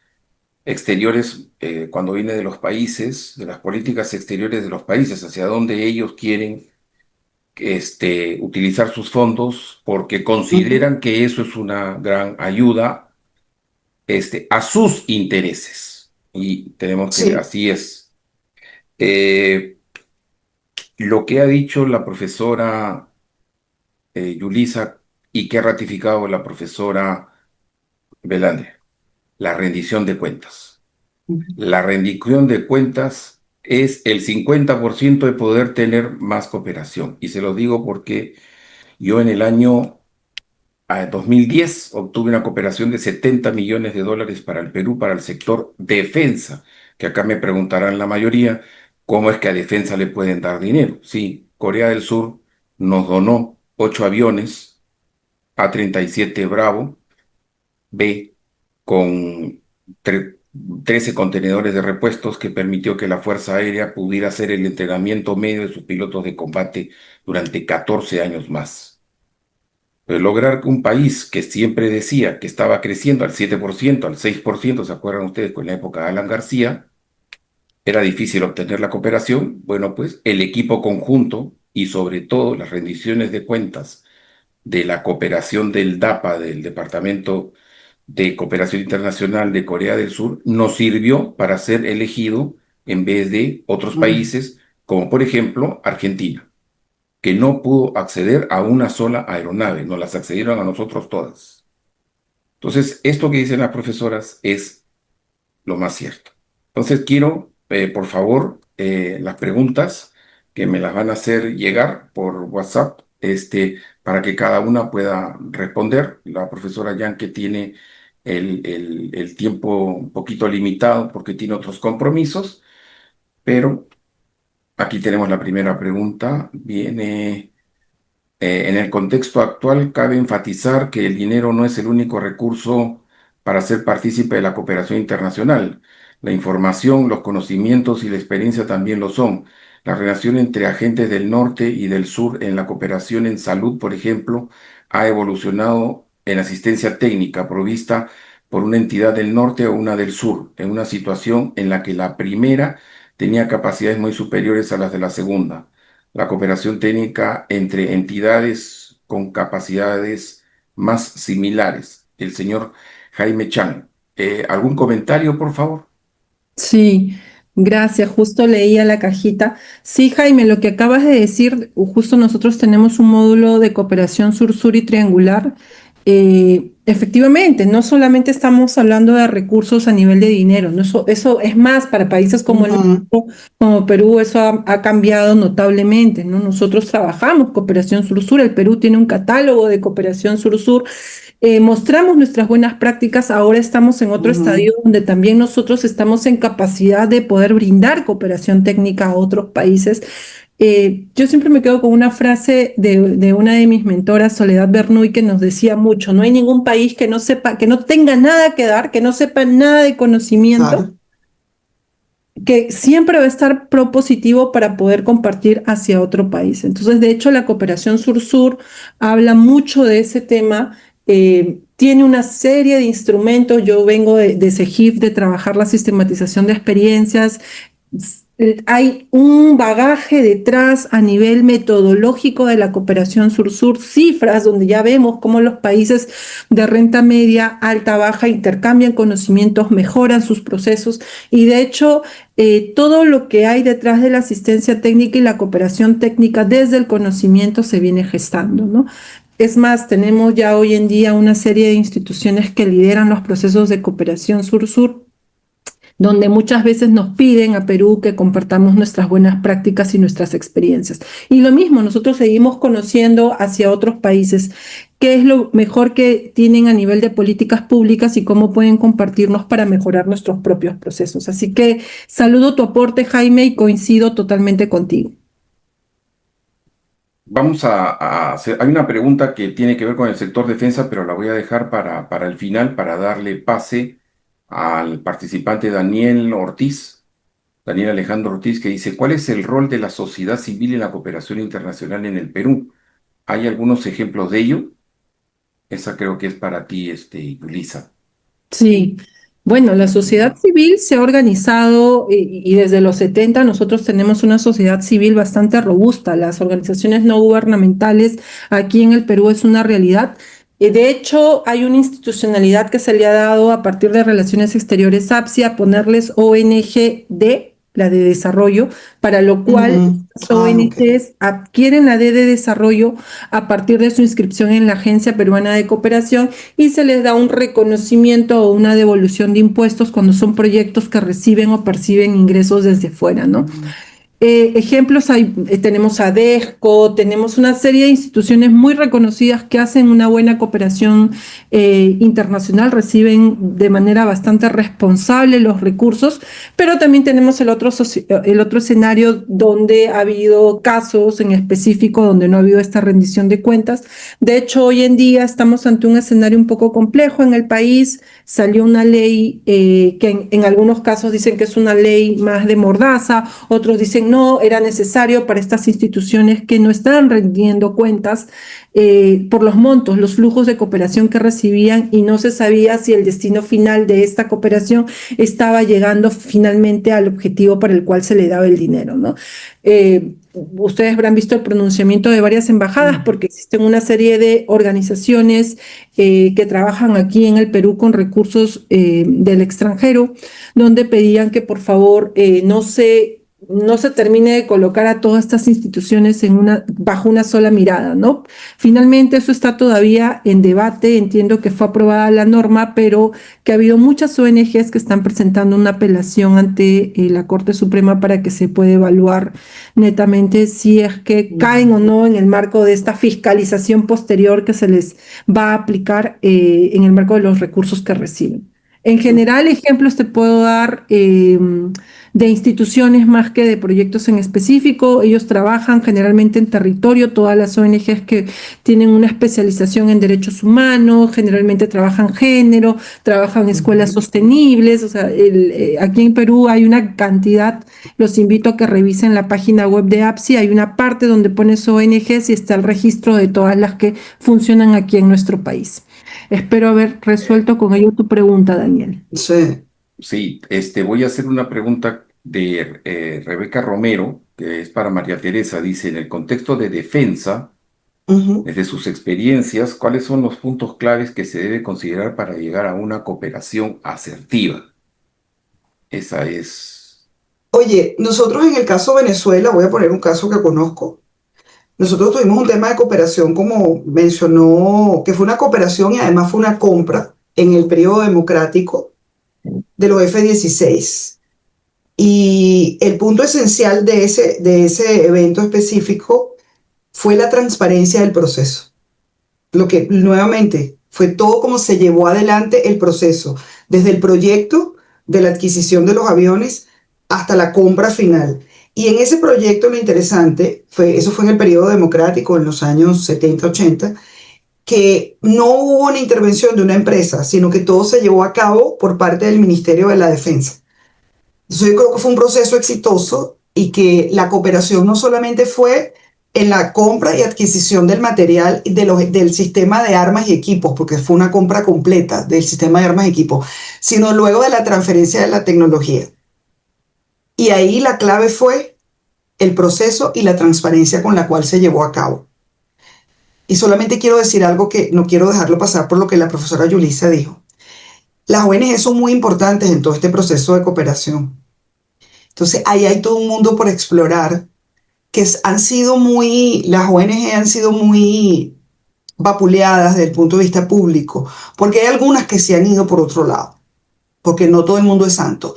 exteriores, cuando viene de los países, de las políticas exteriores de los países, hacia dónde ellos quieren utilizar sus fondos, porque Ujú. consideran que eso es una gran ayuda, a sus intereses. Y tenemos que, Sí. así es. Eh, lo que ha dicho la profesora Yulisa y que ha ratificado la profesora Belande, la rendición de cuentas. Ujú. La rendición de cuentas es el 50% de poder tener más cooperación. Y se lo digo porque yo en el año 2010 obtuve una cooperación de 70 millones de dólares para el Perú, para el sector defensa, que acá me preguntarán la mayoría, ¿cómo es que a defensa le pueden dar dinero? Sí, Corea del Sur nos donó 8 aviones A-37 Bravo B con 13 contenedores de repuestos que permitió que la Fuerza Aérea pudiera hacer el entrenamiento medio de sus pilotos de combate durante 14 años más. Pero lograr que un país que siempre decía que estaba creciendo al 7%, al 6%, ¿se acuerdan ustedes con la época de Alan García? Era difícil obtener la cooperación. Bueno, pues el equipo conjunto y sobre todo las rendiciones de cuentas de la cooperación del DAPA, del Departamento de Cooperación Internacional de Corea del Sur, nos sirvió para ser elegido en vez de otros Mm. países, como por ejemplo Argentina. que no pudo acceder a una sola aeronave, nos las accedieron a nosotros todas. Entonces, esto que dicen las profesoras es lo más cierto. Entonces, quiero, por favor, las preguntas que me las van a hacer llegar por WhatsApp, para que cada una pueda responder. La profesora Yang, que tiene el tiempo un poquito limitado porque tiene otros compromisos, pero aquí tenemos la primera pregunta. Viene... en el contexto actual, cabe enfatizar que el dinero no es el único recurso para ser partícipe de la cooperación internacional. La información, los conocimientos y la experiencia también lo son. La relación entre agentes del norte y del sur en la cooperación en salud, por ejemplo, ha evolucionado en asistencia técnica provista por una entidad del norte o una del sur, en una situación en la que la primera tenía capacidades muy superiores a las de la segunda. La cooperación técnica entre entidades con capacidades más similares. El señor Jaime Chan. ¿Algún comentario, por favor? Sí, gracias. Justo leía la cajita. Sí, Jaime, lo que acabas de decir, justo nosotros tenemos un módulo de cooperación sur-sur y triangular. Efectivamente, no solamente estamos hablando de recursos a nivel de dinero, ¿no? Eso es más para países como el Ujú, nuestro, como Perú, eso ha cambiado notablemente, ¿no? Nosotros trabajamos cooperación sur-sur, el Perú tiene un catálogo de cooperación sur-sur, mostramos nuestras buenas prácticas, ahora estamos en otro ujú. estadio donde también nosotros estamos en capacidad de poder brindar cooperación técnica a otros países. Yo siempre me quedo con una frase de una de mis mentoras, Soledad Bernuy, que nos decía mucho: no hay ningún país que no sepa, que no tenga nada que dar, que no sepa nada de conocimiento, Claro. que siempre va a estar propositivo para poder compartir hacia otro país. Entonces, de hecho, la cooperación sur-sur habla mucho de ese tema. Tiene una serie de instrumentos. Yo vengo de CEGIF, de trabajar la sistematización de experiencias. Hay un bagaje detrás a nivel metodológico de la cooperación sur-sur, cifras donde ya vemos cómo los países de renta media, alta, baja intercambian conocimientos, mejoran sus procesos, y de hecho todo lo que hay detrás de la asistencia técnica y la cooperación técnica desde el conocimiento se viene gestando, ¿no? Es más, tenemos ya hoy en día una serie de instituciones que lideran los procesos de cooperación sur-sur, donde muchas veces nos piden a Perú que compartamos nuestras buenas prácticas y nuestras experiencias. Y lo mismo, nosotros seguimos conociendo hacia otros países qué es lo mejor que tienen a nivel de políticas públicas y cómo pueden compartirnos para mejorar nuestros propios procesos. Así que saludo tu aporte, Jaime, y coincido totalmente contigo. Vamos a hacer, hay una pregunta que tiene que ver con el sector defensa, pero la voy a dejar para el final, para darle pase al participante Daniel Ortiz, Daniel Alejandro Ortiz, que dice: ¿cuál es el rol de la sociedad civil en la cooperación internacional en el Perú? ¿Hay algunos ejemplos de ello? Esa creo que es para ti, Yulisa. Sí, bueno, la sociedad civil se ha organizado y desde los 70 nosotros tenemos una sociedad civil bastante robusta. Las organizaciones no gubernamentales aquí en el Perú es una realidad. De hecho, hay una institucionalidad que se le ha dado a partir de Relaciones Exteriores APSI, ponerles ONG-D, la de desarrollo, para lo cual Ujú. las Ah, ok. ONGs adquieren la D de desarrollo a partir de su inscripción en la Agencia Peruana de Cooperación, y se les da un reconocimiento o una devolución de impuestos cuando son proyectos que reciben o perciben ingresos desde fuera, ¿no? Ujú. Ejemplos hay, tenemos a DESCO, tenemos una serie de instituciones muy reconocidas que hacen una buena cooperación internacional, reciben de manera bastante responsable los recursos, pero también tenemos el otro escenario donde ha habido casos en específico donde no ha habido esta rendición de cuentas. De hecho, hoy en día estamos ante un escenario un poco complejo en el país. Salió una ley que en algunos casos dicen que es una ley más de mordaza, otros dicen no, era necesario para estas instituciones que no están rendiendo cuentas por los montos, los flujos de cooperación que recibían, y no se sabía si el destino final de esta cooperación estaba llegando finalmente al objetivo para el cual se le daba el dinero, ¿no? Ustedes habrán visto el pronunciamiento de varias embajadas Ujú. porque existen una serie de organizaciones que trabajan aquí en el Perú con recursos del extranjero, donde pedían que por favor no se no se termine de colocar a todas estas instituciones bajo una sola mirada, ¿no? Finalmente, eso está todavía en debate. Entiendo que fue aprobada la norma, pero que ha habido muchas ONGs que están presentando una apelación ante la Corte Suprema para que se pueda evaluar netamente si es que caen o no en el marco de esta fiscalización posterior que se les va a aplicar en el marco de los recursos que reciben. En general, ejemplos te puedo dar de instituciones más que de proyectos en específico. Ellos trabajan generalmente en territorio, todas las ONGs que tienen una especialización en derechos humanos, generalmente trabajan género, trabajan escuelas sostenibles. O sea, aquí en Perú hay una cantidad, los invito a que revisen la página web de APSI, hay una parte donde pones ONGs y está el registro de todas las que funcionan aquí en nuestro país. Espero haber resuelto con ello tu pregunta, Daniel. Sí. Sí, voy a hacer una pregunta de Rebeca Romero, que es para María Teresa. Dice, en el contexto de defensa, Ujú. desde sus experiencias, ¿cuáles son los puntos claves que se debe considerar para llegar a una cooperación asertiva? Esa es... Oye, nosotros en el caso de Venezuela, voy a poner un caso que conozco. Nosotros tuvimos un tema de cooperación, como mencionó, que fue una cooperación y además fue una compra en el periodo democrático de los F-16. Y el punto esencial de ese evento específico fue la transparencia del proceso. Lo que nuevamente fue todo como se llevó adelante el proceso, desde el proyecto de la adquisición de los aviones hasta la compra final. Y en ese proyecto lo interesante fue, eso fue en el periodo democrático, en los años 70, 80, que no hubo una intervención de una empresa, sino que todo se llevó a cabo por parte del Ministerio de la Defensa. Entonces yo creo que fue un proceso exitoso y que la cooperación no solamente fue en la compra y adquisición del material del sistema de armas y equipos, porque fue una compra completa del sistema de armas y equipos, sino luego de la transferencia de la tecnología. Y ahí la clave fue el proceso y la transparencia con la cual se llevó a cabo. Y solamente quiero decir algo que no quiero dejarlo pasar por lo que la profesora Yulisa dijo. Las ONG son muy importantes en todo este proceso de cooperación. Entonces ahí hay todo un mundo por explorar han sido muy, las ONG han sido muy vapuleadas desde el punto de vista público, porque hay algunas que se han ido por otro lado, porque no todo el mundo es santo,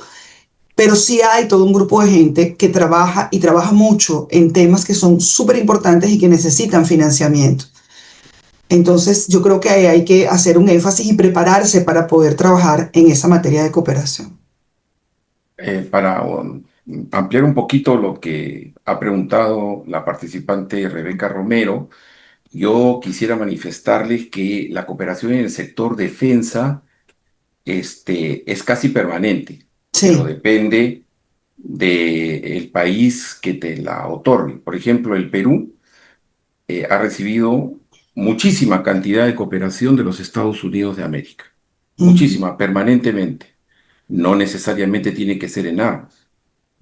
pero sí hay todo un grupo de gente que trabaja y trabaja mucho en temas que son súper importantes y que necesitan financiamiento. Entonces yo creo que ahí hay que hacer un énfasis y prepararse para poder trabajar en esa materia de cooperación. para ampliar un poquito lo que ha preguntado la participante Rebeca Romero, yo quisiera manifestarles que la cooperación en el sector defensa es casi permanente, pero Sí. depende del país que te la otorgue. Por ejemplo, el Perú ha recibido muchísima cantidad de cooperación de los Estados Unidos de América, Ujú. muchísima, permanentemente. No necesariamente tiene que ser en armas.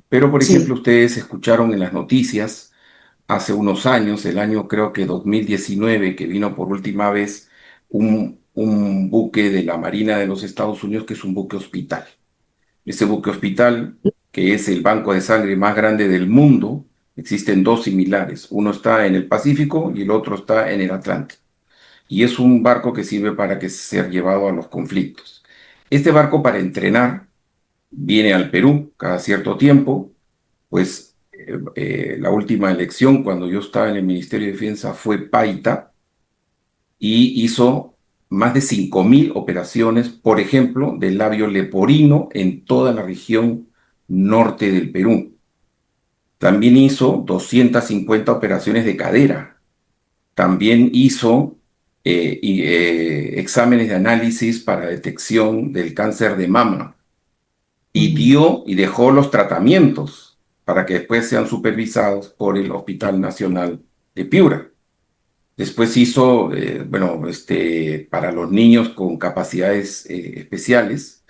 Pero, por ejemplo, Sí. ustedes escucharon en las noticias hace unos años, el año creo que 2019, que vino por última vez un buque de la Marina de los Estados Unidos, que es un buque hospital. Ese buque hospital, que es el banco de sangre más grande del mundo, existen dos similares. Uno está en el Pacífico y el otro está en el Atlántico. Y es un barco que sirve para que ser llevado a los conflictos. Este barco, para entrenar, viene al Perú cada cierto tiempo, pues la última elección cuando yo estaba en el Ministerio de Defensa fue Paita y hizo más de 5.000 operaciones, por ejemplo, del labio leporino en toda la región norte del Perú. También hizo 250 operaciones de cadera. También hizo exámenes de análisis para detección del cáncer de mama y Ujú. dio y dejó los tratamientos para que después sean supervisados por el Hospital Nacional de Piura. Después hizo, bueno, para los niños con capacidades especiales,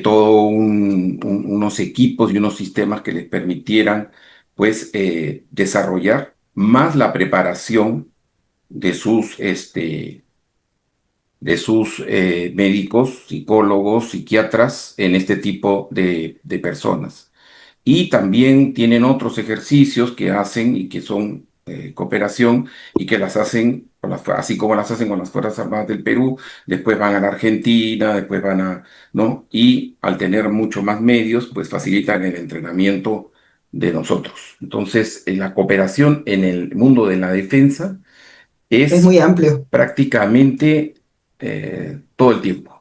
todo unos equipos y unos sistemas que les permitieran, pues, desarrollar más la preparación de sus médicos, psicólogos, psiquiatras en este tipo de personas. Y también tienen otros ejercicios que hacen y que son cooperación y que las hacen, así como las hacen con las Fuerzas Armadas del Perú, después van a la Argentina, después van a, ¿no? Y al tener mucho más medios, pues facilitan el entrenamiento de nosotros. Entonces, la cooperación en el mundo de la defensa Es es muy amplio. prácticamente todo el tiempo.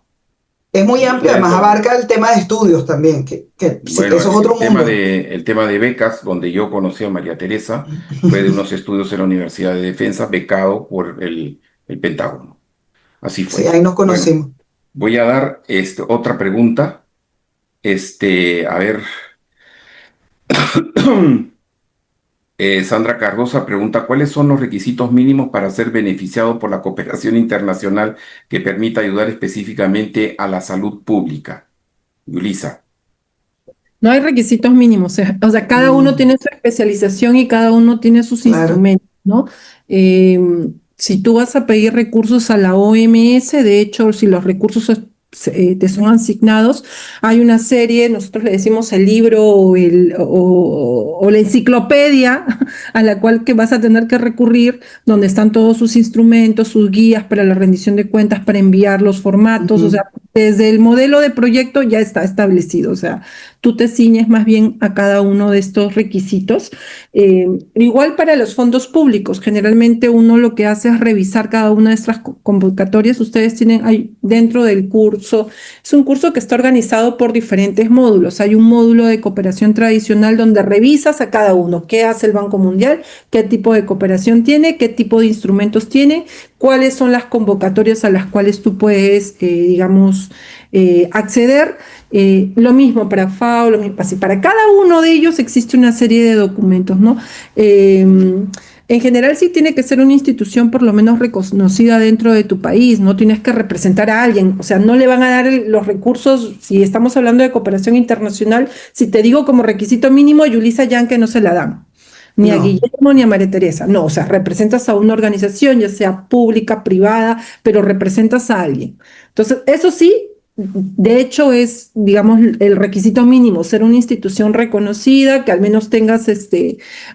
Es muy Y amplio, ustedes además lo, abarca el tema de estudios también, que sí, bueno, eso es otro mundo. el tema de becas, donde yo conocí a María Teresa, fue de unos estudios en la Universidad de Defensa, becado por el Pentágono. Así Sí, fue. ahí nos Bueno, conocimos. voy a dar otra pregunta. A ver, Sandra Cardosa pregunta, ¿cuáles son los requisitos mínimos para ser beneficiado por la cooperación internacional que permita ayudar específicamente a la salud pública? Yulisa. No hay requisitos mínimos, o sea, cada uno Mm, tiene su especialización y cada uno tiene sus claro. instrumentos, ¿no? Si tú vas a pedir recursos a la OMS, de hecho, si los recursos te son asignados, hay una serie, nosotros le decimos el libro o la enciclopedia a la cual que vas a tener que recurrir, donde están todos sus instrumentos, sus guías para la rendición de cuentas, para enviar los formatos, o sea, Ujú. desde el modelo de proyecto ya está establecido, o sea, tú te ciñes más bien a cada uno de estos requisitos. Igual para los fondos públicos, generalmente uno lo que hace es revisar cada una de estas convocatorias. Ustedes tienen ahí dentro del curso, es un curso que está organizado por diferentes módulos. Hay un módulo de cooperación tradicional donde revisas a cada uno, qué hace el Banco Mundial, qué tipo de cooperación tiene, qué tipo de instrumentos tiene, cuáles son las convocatorias a las cuales tú puedes, digamos, acceder. Lo mismo para FAO, lo mismo, así, para cada uno de ellos existe una serie de documentos, ¿no? En general sí tiene que ser una institución por lo menos reconocida dentro de tu país, no tienes que representar a alguien, o sea, no le van a dar los recursos, si estamos hablando de cooperación internacional, si te digo como requisito mínimo, Yulisa Yanke no se la dan, ni a No. Guillermo ni a María Teresa, no, o sea, representas a una organización, ya sea pública, privada, pero representas a alguien. Entonces, eso sí, de hecho, es, digamos, el requisito mínimo, ser una institución reconocida, que al menos tengas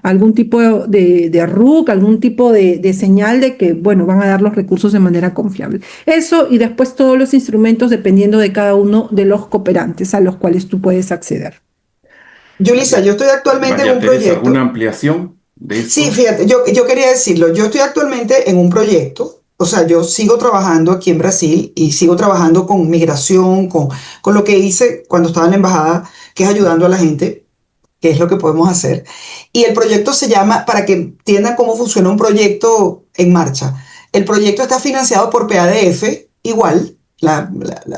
algún tipo de RUC, algún tipo de señal de que, bueno, van a dar los recursos de manera confiable. Eso y después todos los instrumentos dependiendo de cada uno de los cooperantes a los cuales tú puedes acceder. Yulisa, María, yo estoy actualmente en María un Teresa, ¿alguna proyecto. ampliación de Sí, esto? fíjate, yo quería decirlo, yo estoy actualmente en un proyecto, o sea, yo sigo trabajando aquí en Brasil y sigo trabajando con migración, con lo que hice cuando estaba en la embajada, que es ayudando a la gente, que es lo que podemos hacer. Y el proyecto se llama, para que entiendan cómo funciona un proyecto en marcha, el proyecto está financiado por PADF, igual, la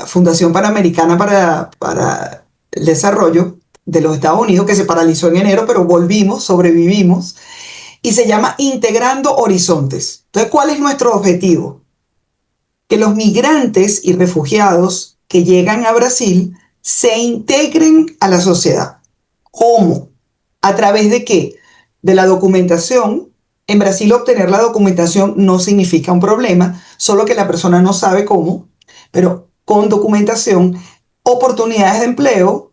Fundación Panamericana para el Desarrollo de los Estados Unidos, que se paralizó en enero, pero volvimos, sobrevivimos y se llama Integrando Horizontes. Entonces, ¿cuál es nuestro objetivo? Que los migrantes y refugiados que llegan a Brasil se integren a la sociedad. ¿Cómo? ¿A través de qué? De la documentación. En Brasil obtener la documentación no significa un problema, solo que la persona no sabe cómo, pero con documentación, oportunidades de empleo,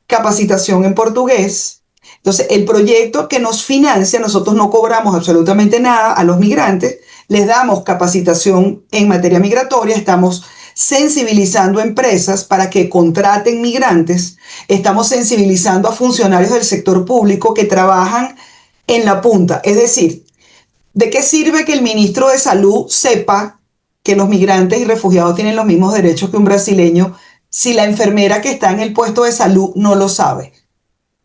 capacitación en portugués. Entonces, el proyecto que nos financia, nosotros no cobramos absolutamente nada a los migrantes, les damos capacitación en materia migratoria, estamos sensibilizando a empresas para que contraten migrantes, estamos sensibilizando a funcionarios del sector público que trabajan en la punta. Es decir, ¿de qué sirve que el ministro de Salud sepa que los migrantes y refugiados tienen los mismos derechos que un brasileño si la enfermera que está en el puesto de salud no lo sabe?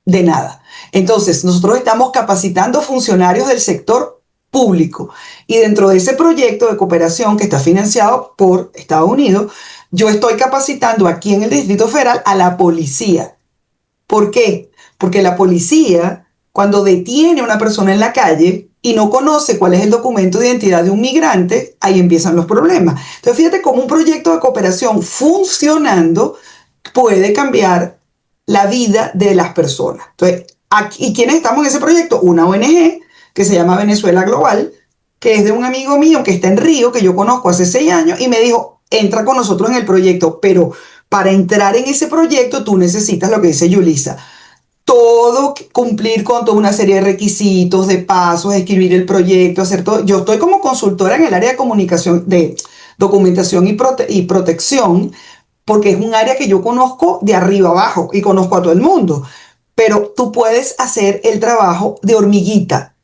De nada. Entonces, nosotros estamos capacitando funcionarios del sector público y dentro de ese proyecto de cooperación que está financiado por Estados Unidos, yo estoy capacitando aquí en el Distrito Federal a la policía. ¿Por qué? Porque la policía, cuando detiene a una persona en la calle y no conoce cuál es el documento de identidad de un migrante, ahí empiezan los problemas. Entonces, fíjate cómo un proyecto de cooperación funcionando puede cambiar la vida de las personas. Entonces, aquí, ¿y quiénes estamos en ese proyecto? Una ONG que se llama Venezuela Global, que es de un amigo mío que está en Río, que yo conozco hace 6 años, y me dijo, entra con nosotros en el proyecto, pero para entrar en ese proyecto tú necesitas lo que dice Yulisa, todo, cumplir con toda una serie de requisitos, de pasos, escribir el proyecto, hacer todo. Yo estoy como consultora en el área de comunicación, de documentación y protección, porque es un área que yo conozco de arriba abajo y conozco a todo el mundo. Pero tú puedes hacer el trabajo de hormiguita.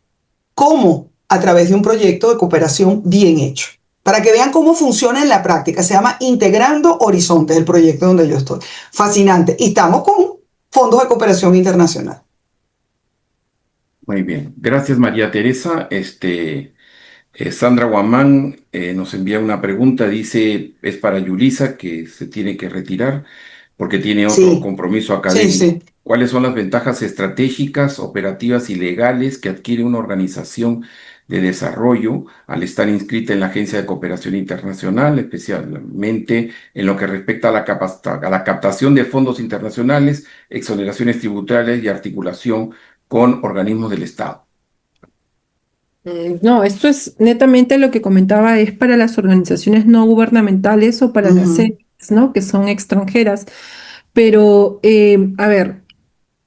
¿Cómo? A través de un proyecto de cooperación bien hecho. Para que vean cómo funciona en la práctica. Se llama Integrando Horizontes, el proyecto donde yo estoy. Fascinante. Y estamos con fondos de cooperación internacional. Muy bien. Gracias, María Teresa. Sandra Guamán nos envía una pregunta. Dice, es para Yulisa, que se tiene que retirar porque tiene otro Sí, compromiso sí, académico. sí. ¿Cuáles son las ventajas estratégicas, operativas y legales que adquiere una organización de desarrollo al estar inscrita en la Agencia de Cooperación Internacional, especialmente en lo que respecta a a la captación de fondos internacionales, exoneraciones tributarias y articulación con organismos del Estado? No, esto es netamente lo que comentaba, es para las organizaciones no gubernamentales o para las Ujú, élites, ¿no? Que son extranjeras. Pero, a ver,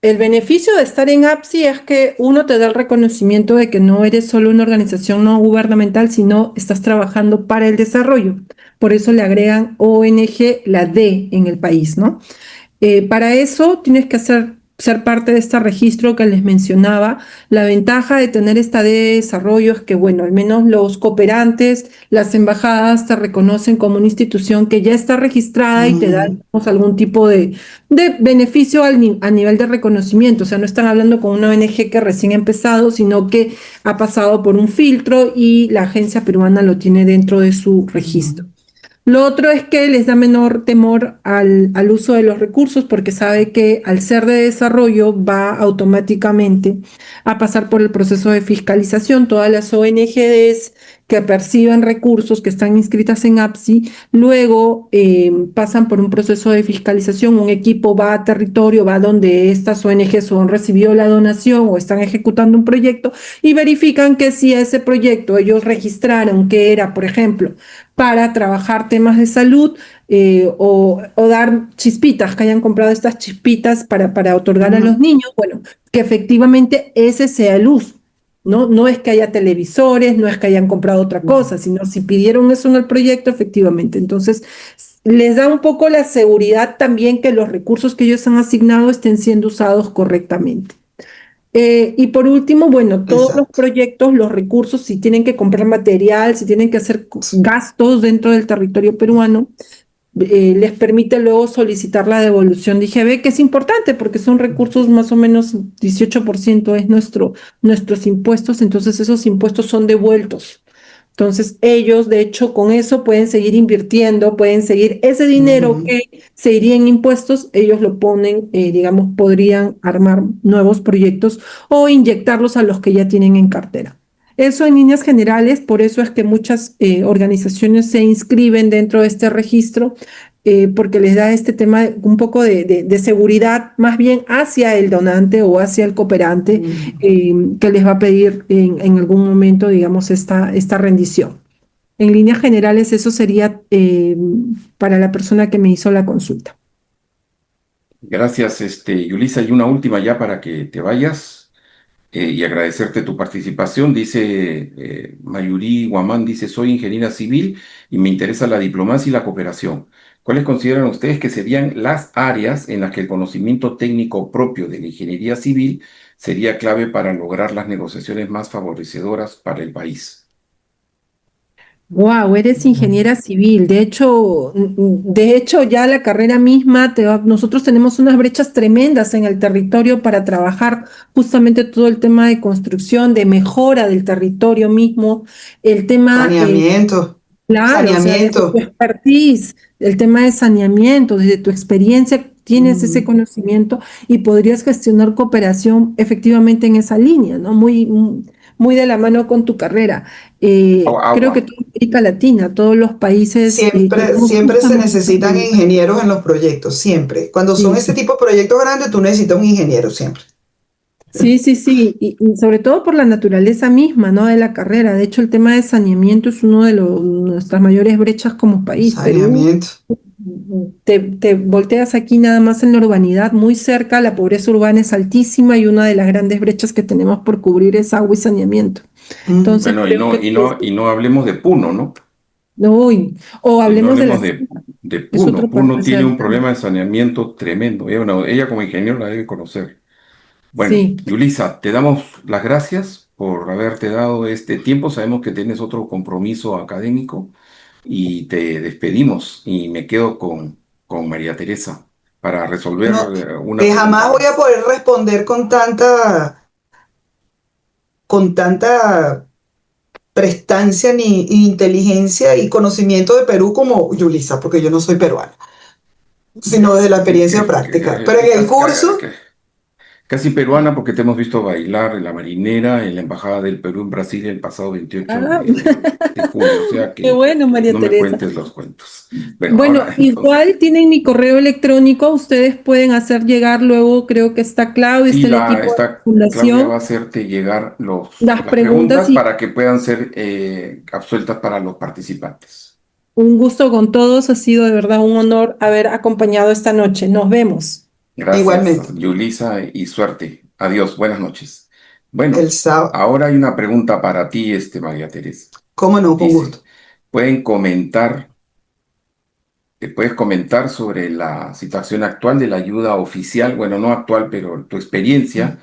el beneficio de estar en APSI es que uno te da el reconocimiento de que no eres solo una organización no gubernamental, sino estás trabajando para el desarrollo. Por eso le agregan ONG, la D en el país, ¿no? Para eso tienes que ser parte de este registro que les mencionaba. La ventaja de tener esta de desarrollo es que, bueno, al menos los cooperantes, las embajadas te reconocen como una institución que ya está registrada y te da, ujú, digamos, algún tipo de beneficio a nivel de reconocimiento. O sea, no están hablando con una ONG que recién ha empezado, sino que ha pasado por un filtro y la agencia peruana lo tiene dentro de su registro. ujú, Lo otro es que les da menor temor al uso de los recursos porque sabe que al ser de desarrollo va automáticamente a pasar por el proceso de fiscalización. Todas las ONGs que perciben recursos, que están inscritas en APSI, luego pasan por un proceso de fiscalización. Un equipo va a territorio, va donde estas ONGs han recibido la donación o están ejecutando un proyecto y verifican que si ese proyecto ellos registraron que era, por ejemplo, para trabajar temas de salud, o dar chispitas, que hayan comprado estas chispitas para otorgar a los ujú, niños, bueno, que efectivamente ese sea el uso, ¿no? No es que haya televisores, no es que hayan comprado otra ujú, cosa, sino si pidieron eso en el proyecto, efectivamente. Entonces, les da un poco la seguridad también que los recursos que ellos han asignado estén siendo usados correctamente. Y por último, bueno, todos los exacto. proyectos, los recursos, si tienen que comprar material, si tienen que hacer gastos dentro del territorio peruano, les permite luego solicitar la devolución de IGB, que es importante porque son recursos, más o menos 18% es nuestros impuestos, entonces esos impuestos son devueltos. Entonces ellos, de hecho, con eso pueden seguir invirtiendo, pueden seguir ese dinero Ujú, que se iría en impuestos, ellos lo ponen, digamos, podrían armar nuevos proyectos o inyectarlos a los que ya tienen en cartera. Eso en líneas generales, por eso es que muchas organizaciones se inscriben dentro de este registro, porque les da este tema un poco de seguridad más bien hacia el donante o hacia el cooperante, ujú. que les va a pedir en algún momento, digamos, esta rendición. En líneas generales, eso sería para la persona que me hizo la consulta. Gracias, Yulisa. Y una última ya para que te vayas. Y agradecerte tu participación. Dice Mayuri Guamán, dice, soy ingeniera civil y me interesa la diplomacia y la cooperación. ¿Cuáles consideran ustedes que serían las áreas en las que el conocimiento técnico propio de la ingeniería civil sería clave para lograr las negociaciones más favorecedoras para el país? Wow, eres ingeniera civil. De hecho, ya la carrera misma, nosotros tenemos unas brechas tremendas en el territorio para trabajar justamente todo el tema de construcción, de mejora del territorio mismo, el tema, Saneamiento, claro, o sea, desde tu saneamiento. expertise, el tema de saneamiento, desde tu experiencia tienes ese Ujú. conocimiento y podrías gestionar cooperación efectivamente en esa línea, ¿no? Muy de la mano con tu carrera. Creo que Agua. toda América Latina, todos los países, Siempre, tenemos siempre se justamente esta necesitan realidad. ingenieros en los proyectos, siempre. Cuando son Sí, ese tipo de proyectos grandes, tú necesitas un ingeniero siempre. sí, sí, sí, y sobre todo por la naturaleza misma, ¿no? De la carrera. De hecho, el tema de saneamiento es uno de nuestras mayores brechas como país. Perú Saneamiento. te volteas aquí nada más en la urbanidad, muy cerca, la pobreza urbana es altísima y una de las grandes brechas que tenemos por cubrir es agua y saneamiento. Mm. Entonces Bueno, creo que y no hablemos de Puno, ¿no? uy, o Y no hablemos de la hablemos selva, de es Puno. otro Puno tiene potencial. un problema de saneamiento tremendo. Bueno, ella como ingeniero la debe conocer. Bueno, Sí. Yulisa, te damos las gracias por haberte dado este tiempo. Sabemos que tienes otro compromiso académico y te despedimos y me quedo con María Teresa para resolver No, una que pregunta jamás voy a más. poder responder con tanta prestancia ni inteligencia y conocimiento de Perú como Yulisa, porque yo no soy peruana, sino Ya, desde la experiencia práctica. Pero en el curso, casi peruana porque te hemos visto bailar en la Marinera, en la Embajada del Perú en Brasil el pasado 28 Ah, de julio, o sea qué que bueno, María no me Teresa. cuentes los cuentos. Bueno, Bueno, ahora entonces, igual tienen mi correo electrónico, ustedes pueden hacer llegar luego, creo que está Claudia, sí, está el equipo de esta Claudia va a fundación, hacerte llegar las las preguntas preguntas y para que puedan ser absueltas para los participantes. un gusto con todos, ha sido de verdad un honor haber acompañado esta noche. Nos vemos. Gracias, igualmente, Yulisa, y suerte. Adiós, buenas noches. el Bueno, sábado, ahora hay una pregunta para ti, María Teresa. cómo no, con gusto. Dice, ¿pueden comentar? ¿Puedes comentar sobre la situación actual de la ayuda oficial? Bueno, no actual, pero tu experiencia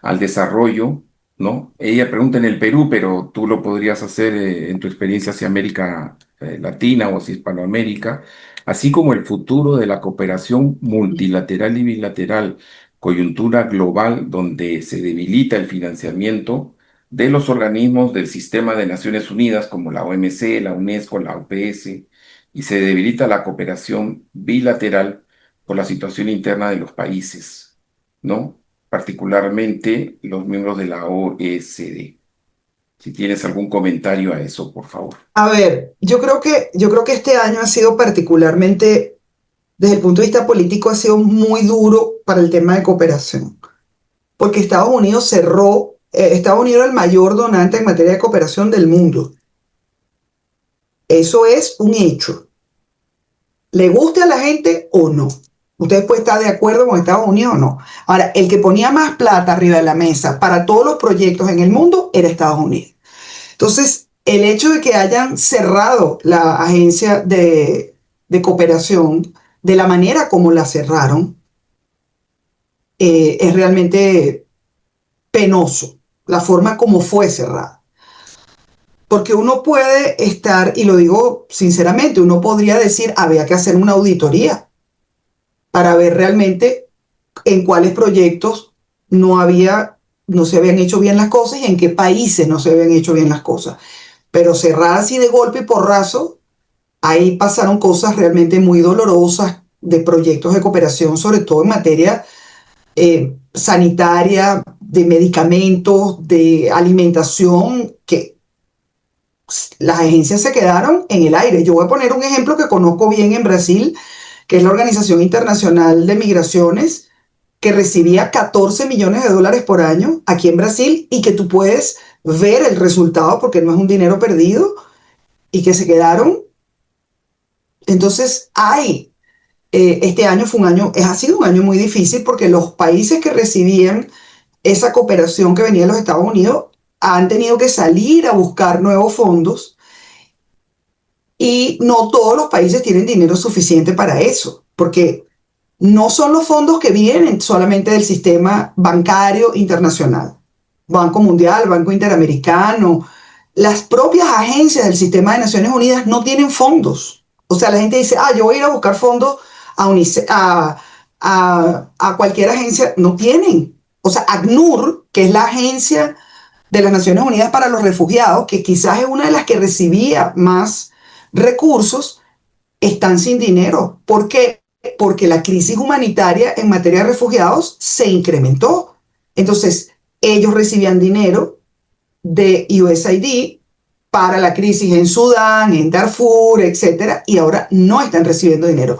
al desarrollo, ¿no? Ella pregunta en el Perú, pero tú lo podrías hacer en tu experiencia hacia América Latina o hacia Hispanoamérica, así como el futuro de la cooperación multilateral y bilateral, coyuntura global donde se debilita el financiamiento de los organismos del sistema de Naciones Unidas como la OMC, la UNESCO, la OPS y se debilita la cooperación bilateral por la situación interna de los países, ¿no? Particularmente los miembros de la OECD. Si tienes algún comentario a eso, por favor. A ver, yo creo que este año ha sido particularmente, desde el punto de vista político, ha sido muy duro para el tema de cooperación, porque Estados Unidos es el mayor donante en materia de cooperación del mundo. Eso es un hecho. Le guste a la gente o no. Usted puede estar de acuerdo con Estados Unidos o no. Ahora, el que ponía más plata arriba de la mesa para todos los proyectos en el mundo era Estados Unidos. Entonces, el hecho de que hayan cerrado la agencia de cooperación de la manera como la cerraron es realmente penoso, la forma como fue cerrada. Porque uno puede estar, y lo digo sinceramente, uno podría decir, había que hacer una auditoría para ver realmente en cuáles proyectos no se habían hecho bien las cosas y en qué países no se habían hecho bien las cosas. Pero cerrar así de golpe y porrazo, ahí pasaron cosas realmente muy dolorosas de proyectos de cooperación, sobre todo en materia sanitaria, de medicamentos, de alimentación, que las agencias se quedaron en el aire. Yo voy a poner un ejemplo que conozco bien en Brasil, que es la Organización Internacional de Migraciones, que recibía 14 millones de dólares por año aquí en Brasil y que tú puedes ver el resultado porque no es un dinero perdido y que se quedaron. Entonces, este año fue un año, ha sido un año muy difícil porque los países que recibían esa cooperación que venía de los Estados Unidos han tenido que salir a buscar nuevos fondos y no todos los países tienen dinero suficiente para eso, porque no son los fondos que vienen solamente del sistema bancario internacional, Banco Mundial, Banco Interamericano, las propias agencias del sistema de Naciones Unidas no tienen fondos. O sea, la gente dice, yo voy a ir a buscar fondos a, a cualquier agencia. No tienen. O sea, ACNUR, que es la agencia de las Naciones Unidas para los Refugiados, que quizás es una de las que recibía más recursos, están sin dinero. ¿Por qué? Porque la crisis humanitaria en materia de refugiados se incrementó. Entonces, ellos recibían dinero de USAID para la crisis en Sudán, en Darfur, etcétera, y ahora no están recibiendo dinero.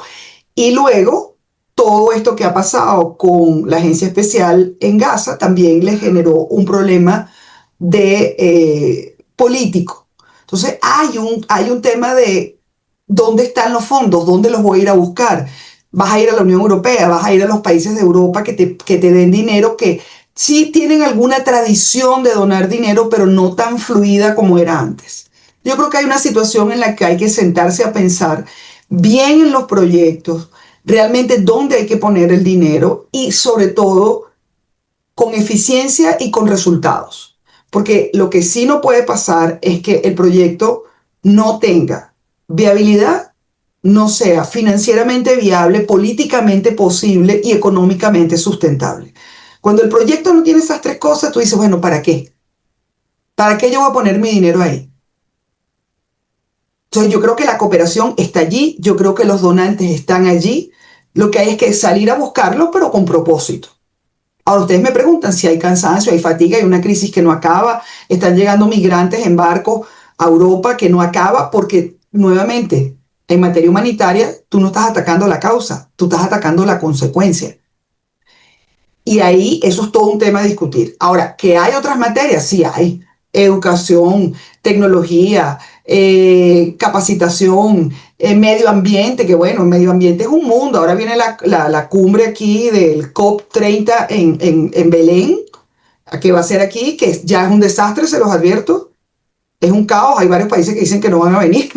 Y luego, todo esto que ha pasado con la agencia especial en Gaza también le generó un problema de político. Entonces, hay un tema ¿dónde están los fondos? ¿Dónde los voy a ir a buscar? Vas a ir a la Unión Europea, vas a ir a los países de Europa que te den dinero, que sí tienen alguna tradición de donar dinero, pero no tan fluida como era antes. Yo creo que hay una situación en la que hay que sentarse a pensar bien en los proyectos, realmente dónde hay que poner el dinero y sobre todo con eficiencia y con resultados. Porque lo que sí no puede pasar es que el proyecto no tenga viabilidad, no sea financieramente viable, políticamente posible y económicamente sustentable. Cuando el proyecto no tiene esas tres cosas, tú dices, bueno, ¿para qué? ¿Para qué yo voy a poner mi dinero ahí? Entonces yo creo que la cooperación está allí, yo creo que los donantes están allí, lo que hay es que salir a buscarlos, pero con propósito. Ahora ustedes me preguntan si hay cansancio, hay fatiga, hay una crisis que no acaba, están llegando migrantes en barcos a Europa que no acaba porque nuevamente en materia humanitaria tú no estás atacando la causa, tú estás atacando la consecuencia. Y ahí eso es todo un tema a discutir. Ahora, ¿que hay otras materias? Sí hay. Educación, tecnología, capacitación, medio ambiente, que bueno, medio ambiente es un mundo. Ahora viene la cumbre aquí del COP30 en Belén, que va a ser aquí, que ya es un desastre, se los advierto. Es un caos, hay varios países que dicen que no van a venir,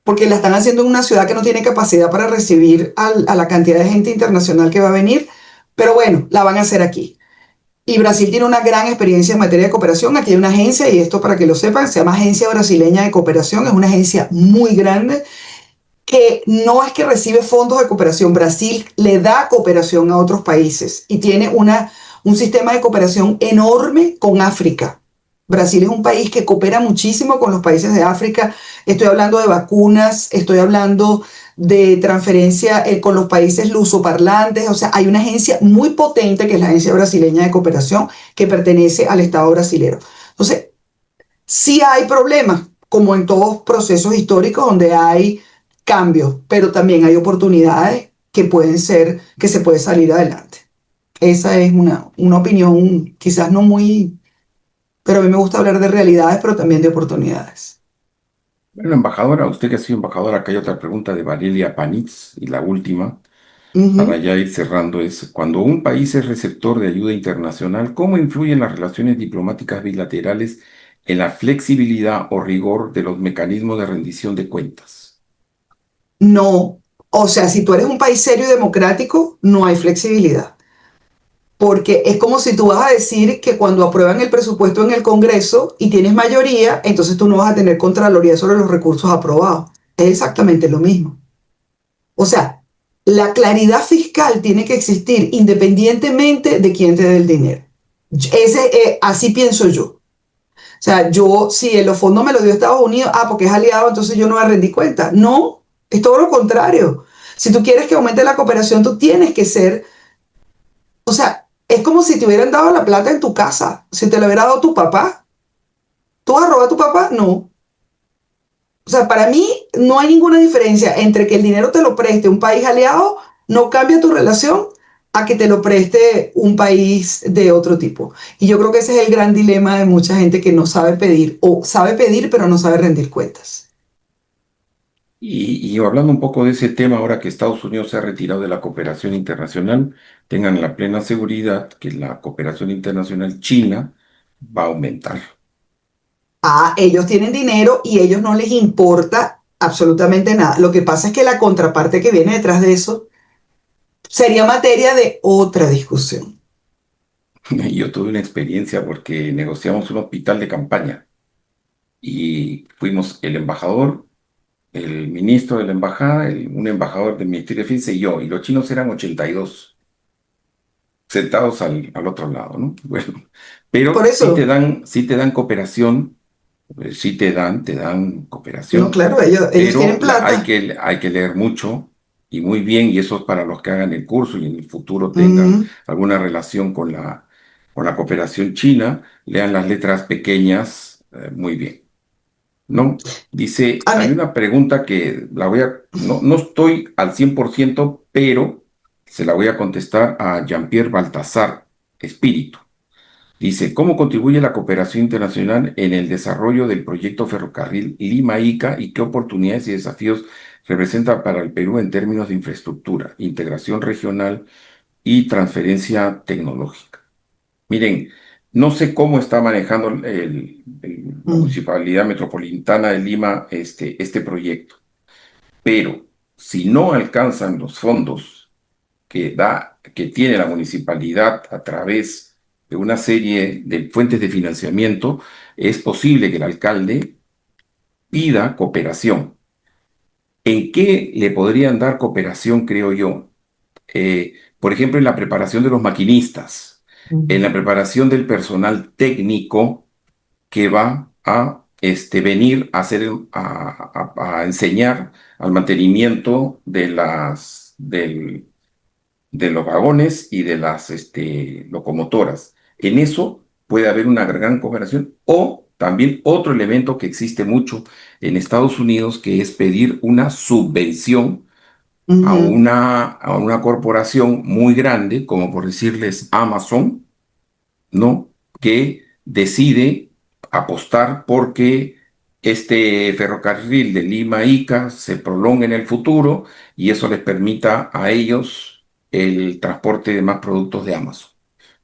porque la están haciendo en una ciudad que no tiene capacidad para recibir a la cantidad de gente internacional que va a venir, pero bueno, la van a hacer aquí. Y Brasil tiene una gran experiencia en materia de cooperación. Aquí hay una agencia, y esto para que lo sepan, se llama Agencia Brasileña de Cooperación. Es una agencia muy grande que no es que recibe fondos de cooperación. Brasil le da cooperación a otros países y tiene un sistema de cooperación enorme con África. Brasil es un país que coopera muchísimo con los países de África. Estoy hablando de vacunas, estoy hablando de transferencia con los países lusoparlantes. O sea, hay una agencia muy potente que es la Agencia Brasileña de Cooperación que pertenece al Estado brasilero. Entonces, sí hay problemas, como en todos procesos históricos donde hay cambios, pero también hay oportunidades que pueden ser, que se puede salir adelante. Esa es una opinión quizás no muy, pero a mí me gusta hablar de realidades, pero también de oportunidades. Bueno, embajadora, usted que ha sido embajadora, acá hay otra pregunta de Valeria Panitz, y la última, para Ujú. ya ir cerrando, es, cuando un país es receptor de ayuda internacional, ¿cómo influyen las relaciones diplomáticas bilaterales en la flexibilidad o rigor de los mecanismos de rendición de cuentas? No, o sea, si tú eres un país serio y democrático, no hay flexibilidad. Porque es como si tú vas a decir que cuando aprueban el presupuesto en el Congreso y tienes mayoría, entonces tú no vas a tener contraloría sobre los recursos aprobados. Es exactamente lo mismo. O sea, la claridad fiscal tiene que existir independientemente de quién te dé el dinero. Así pienso yo. O sea, yo, si en los fondos me los dio Estados Unidos, porque es aliado, entonces yo no me rendí cuenta. No, es todo lo contrario. Si tú quieres que aumente la cooperación, tú tienes que ser, o sea, es como si te hubieran dado la plata en tu casa, si te la hubiera dado tu papá. ¿Tú vas a robar a tu papá? No. O sea, para mí no hay ninguna diferencia entre que el dinero te lo preste un país aliado, no cambia tu relación, a que te lo preste un país de otro tipo. Y yo creo que ese es el gran dilema de mucha gente que no sabe pedir o sabe pedir pero no sabe rendir cuentas. Y hablando un poco de ese tema, ahora que Estados Unidos se ha retirado de la cooperación internacional, tengan la plena seguridad que la cooperación internacional china va a aumentar. Ellos tienen dinero y a ellos no les importa absolutamente nada. Lo que pasa es que la contraparte que viene detrás de eso sería materia de otra discusión. Yo tuve una experiencia porque negociamos un hospital de campaña y fuimos el embajador, el ministro de la embajada, un embajador del Ministerio de Defensa y yo, y los chinos eran 82 sentados al otro lado, ¿no? Bueno, Por pero eso, sí te dan cooperación, sí te dan no, cooperación, claro, ellos tienen pero plata. hay que leer mucho y muy bien, y eso es para los que hagan el curso y en el futuro tengan Mm, alguna relación con la cooperación china, lean las letras pequeñas muy bien, mm. ¿no? Dice, A hay mí, una pregunta que no estoy al 100%, pero se la voy a contestar a Jean-Pierre Baltasar Espíritu. Dice, ¿cómo contribuye la cooperación internacional en el desarrollo del proyecto ferrocarril Lima-Ica y qué oportunidades y desafíos representa para el Perú en términos de infraestructura, integración regional y transferencia tecnológica? Miren, no sé cómo está manejando la Mm, Municipalidad Metropolitana de Lima este proyecto, pero si no alcanzan los fondos que tiene la municipalidad a través de una serie de fuentes de financiamiento, es posible que el alcalde pida cooperación. ¿En qué le podrían dar cooperación, creo yo? Por ejemplo, en la preparación de los maquinistas, en mm, la preparación del personal técnico que va a venir a hacer, a enseñar al mantenimiento de los vagones y de las locomotoras. En eso puede haber una gran cooperación o también otro elemento que existe mucho en Estados Unidos, que es pedir una subvención ujú, a una corporación muy grande, como por decirles Amazon, ¿no? Que decide apostar porque este ferrocarril de Lima a Ica se prolongue en el futuro y eso les permita a ellos el transporte de más productos de Amazon,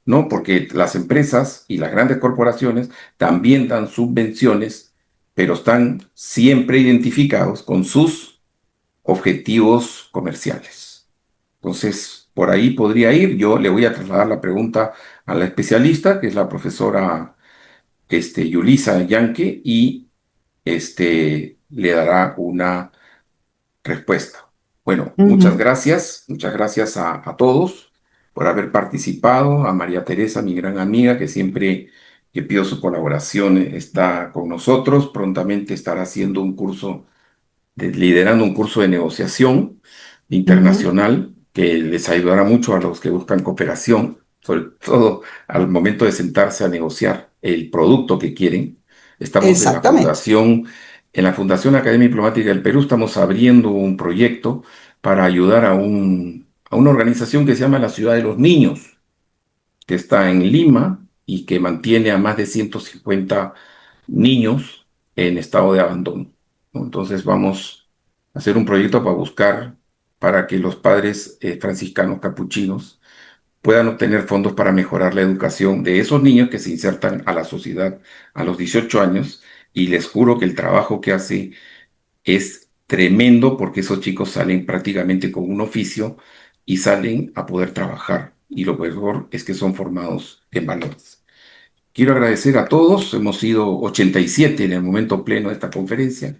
¿no? Porque las empresas y las grandes corporaciones también dan subvenciones, pero están siempre identificados con sus objetivos comerciales. Entonces, por ahí podría ir. Yo le voy a trasladar la pregunta a la especialista, que es la profesora Yulisa Yanque, y le dará una respuesta. Bueno, ujú. muchas gracias a todos por haber participado, a María Teresa, mi gran amiga, que siempre que pido su colaboración está con nosotros. Prontamente estará haciendo un curso liderando un curso de negociación Ujú, internacional que les ayudará mucho a los que buscan cooperación, sobre todo al momento de sentarse a negociar el producto que quieren. Estamos exactamente. en la Fundación Academia Diplomática del Perú, estamos abriendo un proyecto para ayudar a una organización que se llama la Ciudad de los Niños, que está en Lima y que mantiene a más de 150 niños en estado de abandono, ¿no? Entonces vamos a hacer un proyecto para buscar, para que los padres franciscanos capuchinos puedan obtener fondos para mejorar la educación de esos niños que se insertan a la sociedad a los 18 años. Y les juro que el trabajo que hace es tremendo porque esos chicos salen prácticamente con un oficio y salen a poder trabajar. Y lo mejor es que son formados en valores. Quiero agradecer a todos, hemos sido 87 en el momento pleno de esta conferencia.